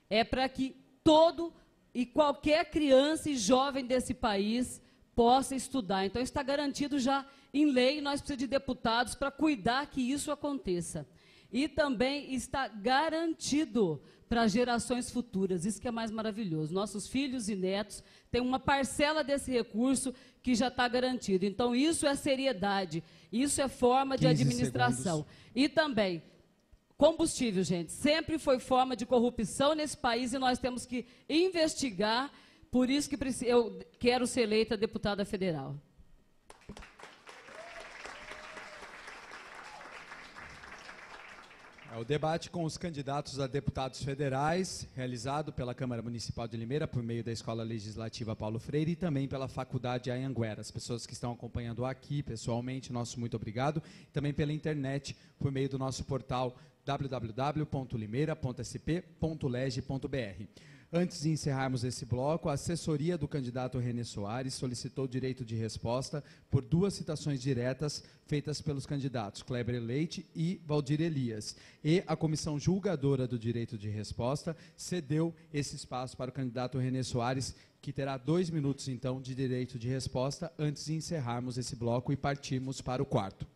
É para que todo e qualquer criança e jovem desse país possa estudar. Então, está garantido já em lei, nós precisamos de deputados para cuidar que isso aconteça. E também está garantido para gerações futuras, isso que é mais maravilhoso. Nossos filhos e netos têm uma parcela desse recurso que já está garantido. Então, isso é seriedade, isso é forma de administração. Segundos. E também, combustível, gente, sempre foi forma de corrupção nesse país e nós temos que investigar, por isso que eu quero ser eleita deputada federal. É o debate com os candidatos a deputados federais, realizado pela Câmara Municipal de Limeira, por meio da Escola Legislativa Paulo Freire e também pela Faculdade Anhanguera. As pessoas que estão acompanhando aqui pessoalmente, nosso muito obrigado. Também pela internet, por meio do nosso portal www.limeira.sp.leg.br. Antes de encerrarmos esse bloco, a assessoria do candidato Renê Soares solicitou direito de resposta por 2 citações diretas feitas pelos candidatos Kleber Leite e Valdir Elias. E a comissão julgadora do direito de resposta cedeu esse espaço para o candidato Renê Soares, que terá 2 minutos, então, de direito de resposta, antes de encerrarmos esse bloco e partirmos para o quarto.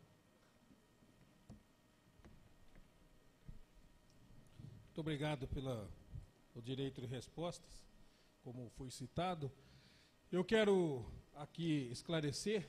Muito obrigado pelo direito de respostas, como foi citado. Eu quero aqui esclarecer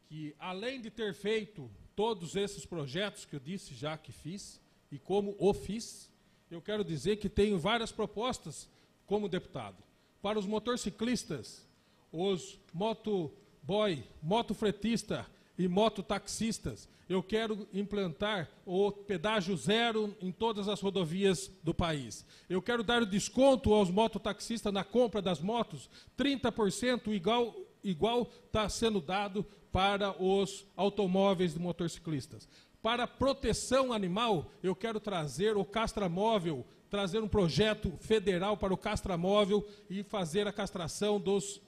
que, além de ter feito todos esses projetos que eu disse já que fiz, e como o fiz, eu quero dizer que tenho várias propostas como deputado. Para os motociclistas, os motoboy, motofretista e mototaxistas, eu quero implantar o pedágio zero em todas as rodovias do país. Eu quero dar desconto aos mototaxistas na compra das motos, 30% igual está sendo dado para os automóveis de motociclistas. Para a proteção animal, eu quero trazer o castramóvel, trazer um projeto federal para o castramóvel e fazer a castração dos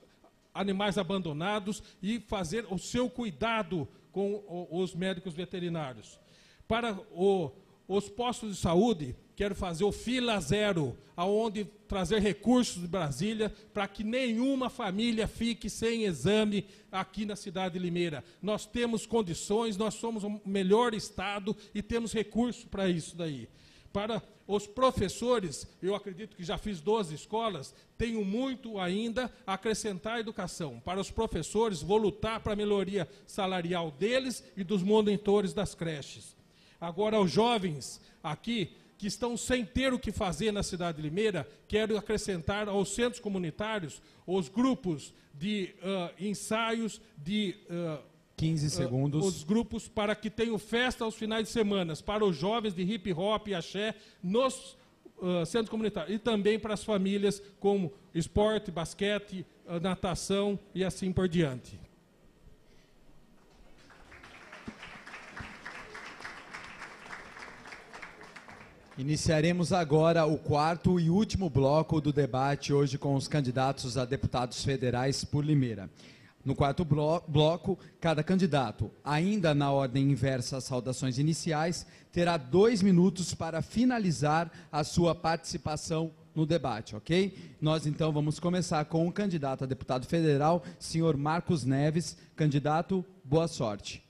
animais abandonados e fazer o seu cuidado com os médicos veterinários. Para os postos de saúde, quero fazer o Fila Zero, aonde trazer recursos de Brasília para que nenhuma família fique sem exame aqui na cidade de Limeira. Nós temos condições, nós somos o melhor estado e temos recursos para isso daí. Para os professores, eu acredito que já fiz 12 escolas, tenho muito ainda a acrescentar à educação. Para os professores, vou lutar para a melhoria salarial deles e dos monitores das creches. Agora, aos jovens aqui, que estão sem ter o que fazer na cidade de Limeira, quero acrescentar aos centros comunitários os grupos de ensaios, de 15 segundos. Os grupos para que tenham festa aos finais de semana, para os jovens de hip hop e axé nos centros comunitários. E também para as famílias como esporte, basquete, natação e assim por diante. Iniciaremos agora o quarto e último bloco do debate hoje com os candidatos a deputados federais por Limeira. No quarto bloco, cada candidato, ainda na ordem inversa às saudações iniciais, terá 2 minutos para finalizar a sua participação no debate, ok? Nós, então, vamos começar com o candidato a deputado federal, senhor Marcos Neves. Candidato, boa sorte.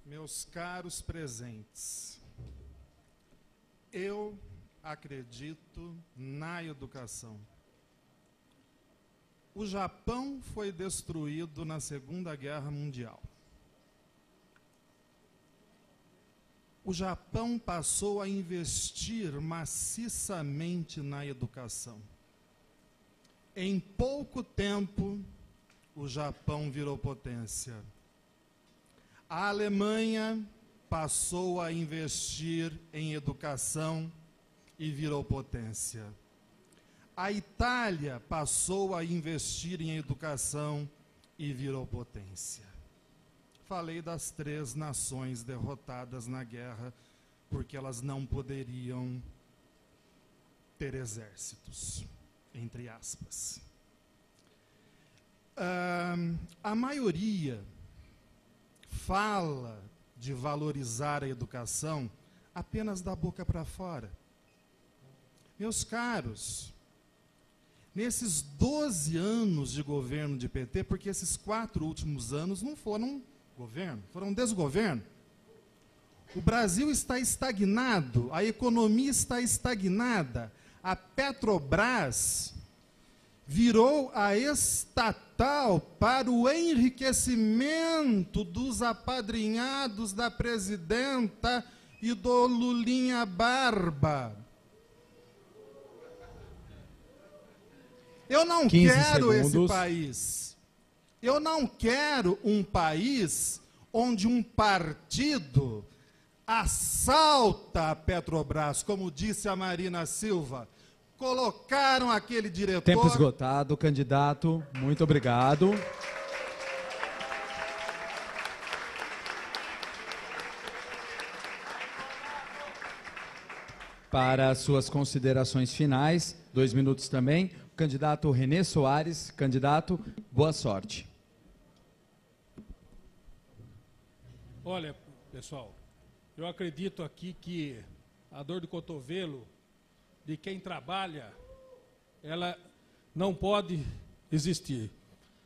Meus caros presentes, eu acredito na educação. O Japão foi destruído na Segunda Guerra Mundial. O Japão passou a investir maciçamente na educação. Em pouco tempo, o Japão virou potência. A Alemanha passou a investir em educação e virou potência. A Itália passou a investir em educação e virou potência. Falei das 3 nações derrotadas na guerra, porque elas não poderiam ter exércitos, entre aspas. A maioria fala de valorizar a educação apenas da boca para fora. Meus caros, nesses 12 anos de governo de PT, porque esses 4 últimos anos não foram governo, foram desgoverno, o Brasil está estagnado, a economia está estagnada, a Petrobras virou a estatal para o enriquecimento dos apadrinhados da presidenta e do Lulinha Barba. Eu não quero esse país. Eu não quero um país onde um partido assalta a Petrobras, como disse a Marina Silva. Colocaram aquele diretor... Tempo esgotado, candidato. Muito obrigado. Para as suas considerações finais, 2 minutos também. O candidato Renê Soares. Candidato, boa sorte. Olha, pessoal, eu acredito aqui que a dor de cotovelo de quem trabalha, ela não pode existir.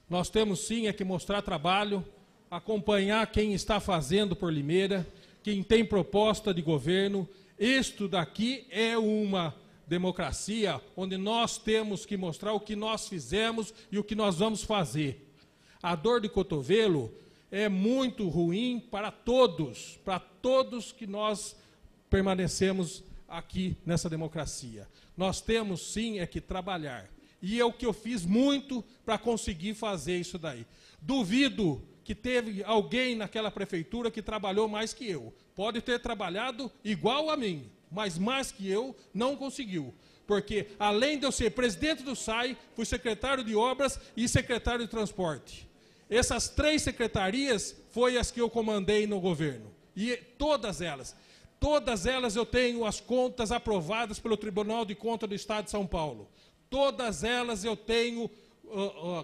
Nós temos sim é que mostrar trabalho, acompanhar quem está fazendo por Limeira, quem tem proposta de governo. Isto daqui é uma democracia onde nós temos que mostrar o que nós fizemos e o que nós vamos fazer. A dor de cotovelo é muito ruim para todos que nós permanecemos aqui nessa democracia. Nós temos sim é que trabalhar. E é o que eu fiz muito para conseguir fazer isso daí. Duvido que teve alguém naquela prefeitura que trabalhou mais que eu. Pode ter trabalhado igual a mim, mas mais que eu não conseguiu. Porque, além de eu ser presidente do SAI, fui secretário de obras e secretário de transporte. Essas 3 secretarias foi as que eu comandei no governo. E todas elas eu tenho as contas aprovadas pelo Tribunal de Contas do Estado de São Paulo. Todas elas eu tenho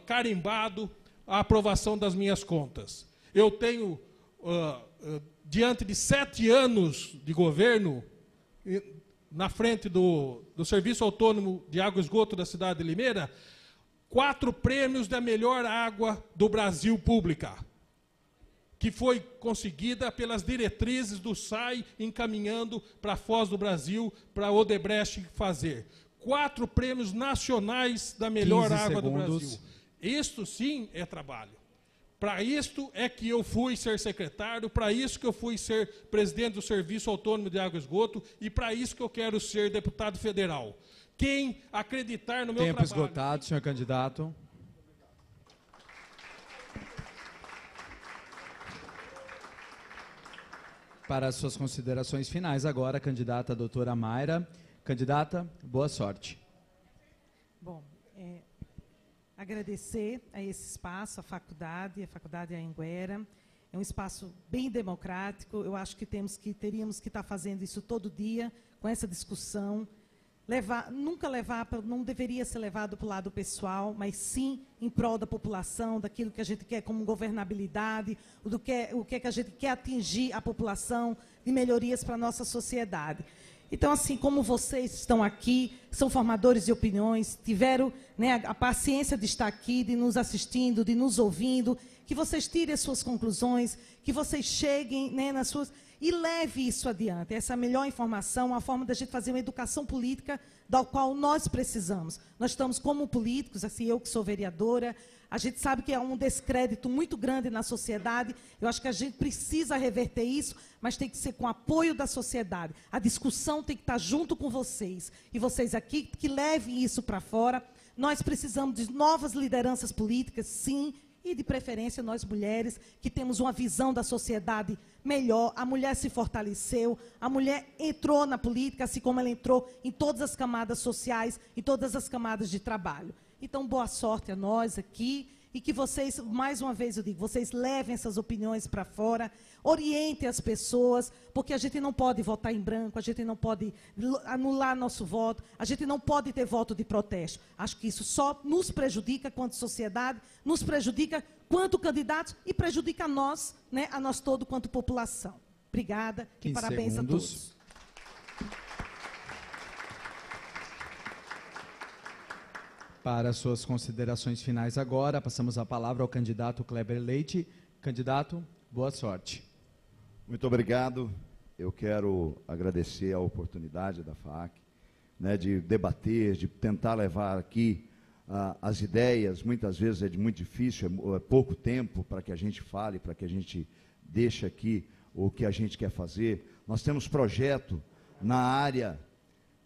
carimbado a aprovação das minhas contas. Eu tenho, diante de 7 anos de governo, na frente do Serviço Autônomo de Água e Esgoto da cidade de Limeira, 4 prêmios da melhor água do Brasil pública, que foi conseguida pelas diretrizes do SAI, encaminhando para a Foz do Brasil, para a Odebrecht fazer. 4 prêmios nacionais da melhor água do Brasil. Isto sim é trabalho. Para isto é que eu fui ser secretário, para isso que eu fui ser presidente do Serviço Autônomo de Água e Esgoto, e para isso que eu quero ser deputado federal. Quem acreditar no meu trabalho... Tempo esgotado, senhor candidato. Para as suas considerações finais, agora a candidata a doutora Mayra. Candidata, boa sorte. Bom, agradecer a esse espaço, a Faculdade Anhanguera. É um espaço bem democrático. Eu acho que teríamos que estar fazendo isso todo dia, com essa discussão. Não deveria ser levado para o lado pessoal, mas sim em prol da população, daquilo que a gente quer como governabilidade, o que a gente quer atingir a população, de melhorias para a nossa sociedade. Então, assim como vocês estão aqui, são formadores de opiniões, tiveram, né, a paciência de estar aqui, de nos assistindo, de nos ouvindo, que vocês tirem as suas conclusões, que vocês cheguem, né, nas suas... E leve isso adiante. Essa é a melhor informação, a forma da gente fazer uma educação política da qual nós precisamos. Nós estamos como políticos, assim, eu que sou vereadora, a gente sabe que é um descrédito muito grande na sociedade. Eu acho que a gente precisa reverter isso, mas tem que ser com o apoio da sociedade. A discussão tem que estar junto com vocês. E vocês aqui, que levem isso para fora. Nós precisamos de novas lideranças políticas, sim, e de preferência nós mulheres, que temos uma visão da sociedade melhor. A mulher se fortaleceu, a mulher entrou na política, assim como ela entrou em todas as camadas sociais, em todas as camadas de trabalho. Então, boa sorte a nós aqui, e que vocês, mais uma vez eu digo, vocês levem essas opiniões para fora, orientem as pessoas, porque a gente não pode votar em branco, a gente não pode anular nosso voto, a gente não pode ter voto de protesto. Acho que isso só nos prejudica quanto sociedade, nos prejudica quanto candidatos e prejudica a nós, né, a nós todo quanto população. Obrigada e parabéns a todos. Para suas considerações finais agora, passamos a palavra ao candidato Kleber Leite. Candidato, boa sorte. Muito obrigado. Eu quero agradecer a oportunidade da FAAC, né, de debater, de tentar levar aqui as ideias. Muitas vezes é muito difícil, é pouco tempo para que a gente fale, para que a gente deixe aqui o que a gente quer fazer. Nós temos projeto na área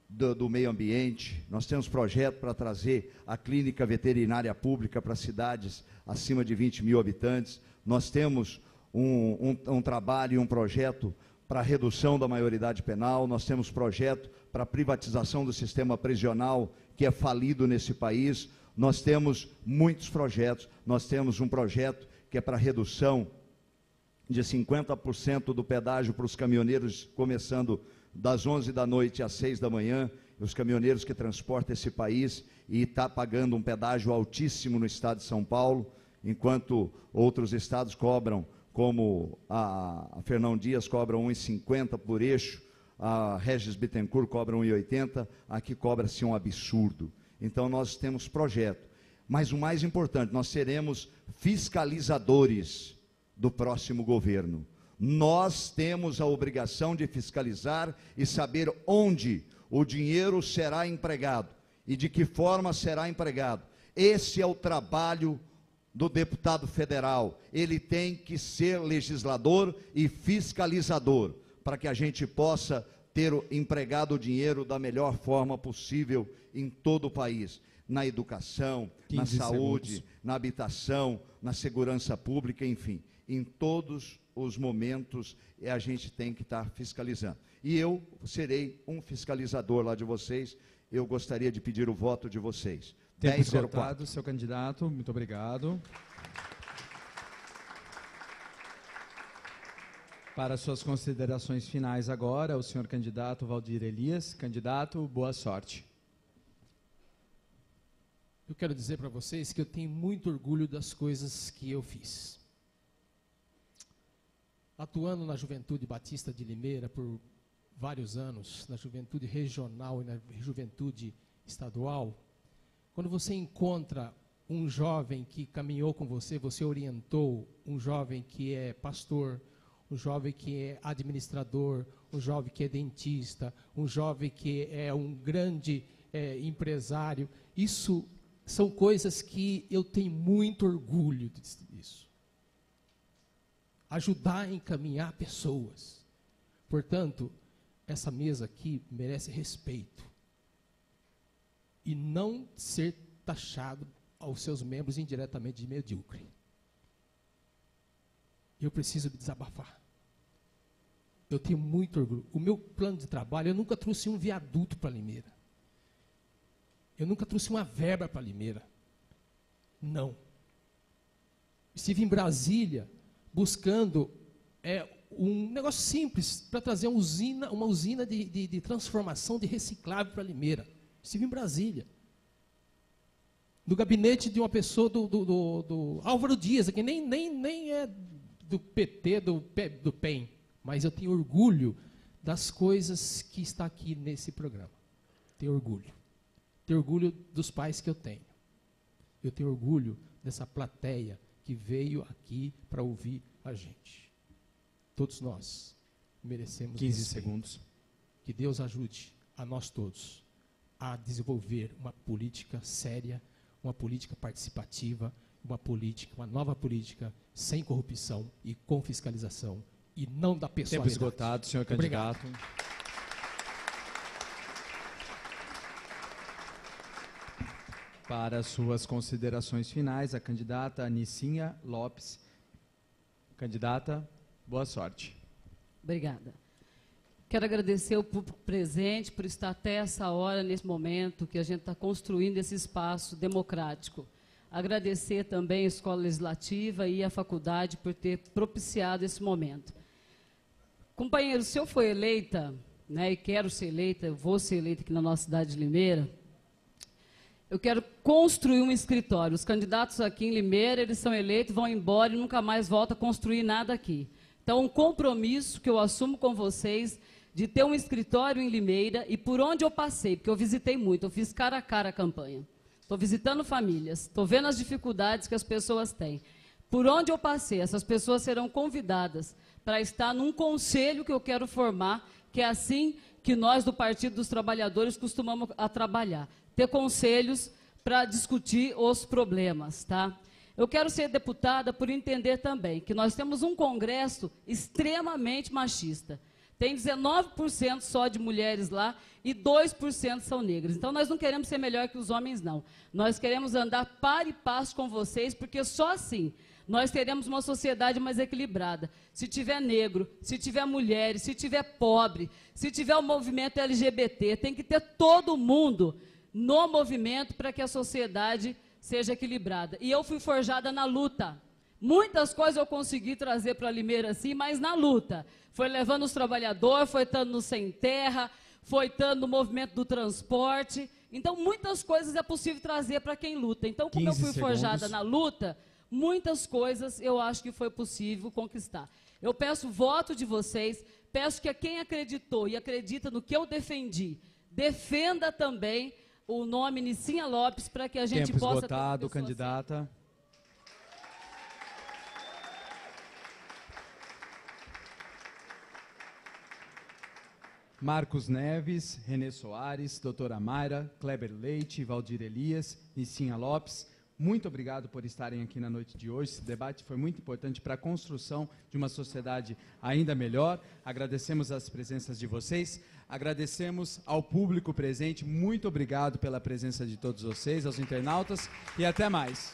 do meio ambiente, nós temos projeto para trazer a clínica veterinária pública para cidades acima de 20 mil habitantes, nós temos um trabalho e um projeto para a redução da maioridade penal, nós temos projeto para a privatização do sistema prisional, que é falido nesse país, nós temos muitos projetos, nós temos um projeto que é para a redução de 50% do pedágio para os caminhoneiros, começando das 11 da noite às 6 da manhã, os caminhoneiros que transportam esse país e está pagando um pedágio altíssimo no estado de São Paulo, enquanto outros estados cobram, como a Fernão Dias cobra 1,50 por eixo, a Regis Bittencourt cobra 1,80, aqui cobra-se um absurdo. Então nós temos projeto, mas o mais importante, nós seremos fiscalizadores do próximo governo. Nós temos a obrigação de fiscalizar e saber onde o dinheiro será empregado e de que forma será empregado. Esse é o trabalho do deputado federal. Ele tem que ser legislador e fiscalizador, para que a gente possa ter empregado o dinheiro da melhor forma possível em todo o país. Na educação, na saúde, na habitação, na segurança pública, enfim. Em todos os momentos a gente tem que estar fiscalizando. E eu serei um fiscalizador lá de vocês. Eu gostaria de pedir o voto de vocês. Tempo esgotado, seu candidato. Muito obrigado. Para suas considerações finais agora, o senhor candidato Valdir Elias. Candidato, boa sorte. eu quero dizer para vocês que eu tenho muito orgulho das coisas que eu fiz. Atuando na Juventude Batista de Limeira por vários anos, na juventude regional e na juventude estadual, quando você encontra um jovem que caminhou com você, você orientou, um jovem que é pastor, um jovem que é administrador, um jovem que é dentista, um jovem que é um grande empresário, isso são coisas que eu tenho muito orgulho disso. Ajudar a encaminhar pessoas. Portanto, essa mesa aqui merece respeito. E não ser taxado aos seus membros indiretamente de medíocre. Eu preciso me desabafar. Eu tenho muito orgulho. O meu plano de trabalho, eu nunca trouxe um viaduto para Limeira. Eu nunca trouxe uma verba para Limeira. Não. Estive em Brasília buscando um negócio simples para trazer uma usina de transformação de reciclável para Limeira. Estive em Brasília. No gabinete de uma pessoa do Álvaro Dias, que nem é do PT, do PEN, mas eu tenho orgulho das coisas que está aqui nesse programa. Tenho orgulho. Tenho orgulho dos pais que eu tenho. Eu tenho orgulho dessa plateia que veio aqui para ouvir a gente. Todos nós merecemos 15 respeito. segundos. Que Deus ajude a nós todos a desenvolver uma política séria, uma política participativa, uma nova política sem corrupção e com fiscalização e não da pessoalidade. Tempo esgotado, senhor candidato. Obrigado. Para suas considerações finais, a candidata Anicinha Lopes. Candidata, boa sorte. Obrigada. Quero agradecer ao público presente por estar até essa hora, nesse momento, que a gente está construindo esse espaço democrático. Agradecer também a Escola Legislativa e a faculdade por ter propiciado esse momento. Companheiro, se eu for eleita, né, e quero ser eleita, eu vou ser eleita aqui na nossa cidade de Limeira, eu quero construir um escritório. Os candidatos aqui em Limeira, eles são eleitos, vão embora e nunca mais voltam a construir nada aqui. Então, um compromisso que eu assumo com vocês de ter um escritório em Limeira, e por onde eu passei, porque eu visitei muito, eu fiz cara a cara a campanha. Estou visitando famílias, estou vendo as dificuldades que as pessoas têm. Por onde eu passei, essas pessoas serão convidadas para estar num conselho que eu quero formar, que é assim que nós do Partido dos Trabalhadores costumamos a trabalhar. Ter conselhos para discutir os problemas, tá? Eu quero ser deputada por entender também que nós temos um Congresso extremamente machista. Tem 19% só de mulheres lá e 2% são negras. Então, nós não queremos ser melhor que os homens, não. Nós queremos andar par e passo com vocês, porque só assim nós teremos uma sociedade mais equilibrada. Se tiver negro, se tiver mulheres, se tiver pobre, se tiver o movimento LGBT, tem que ter todo mundo no movimento para que a sociedade seja equilibrada. E eu fui forjada na luta. Muitas coisas eu consegui trazer para Limeira assim, mas na luta. Foi levando os trabalhadores, foi estando no Sem Terra, foi estando no movimento do transporte. Então, muitas coisas é possível trazer para quem luta. Então, como eu fui forjada na luta, muitas coisas eu acho que foi possível conquistar. Eu peço voto de vocês, peço que quem acreditou e acredita no que eu defendi, defenda também o nome Anicinha Lopes para que a gente Tempo possa... esgotado, candidata. Marcos Neves, Renê Soares, doutora Mayra, Kleber Leite, Valdir Elias, Anicinha Lopes, muito obrigado por estarem aqui na noite de hoje. Esse debate foi muito importante para a construção de uma sociedade ainda melhor. Agradecemos as presenças de vocês, agradecemos ao público presente, muito obrigado pela presença de todos vocês, aos internautas, e até mais.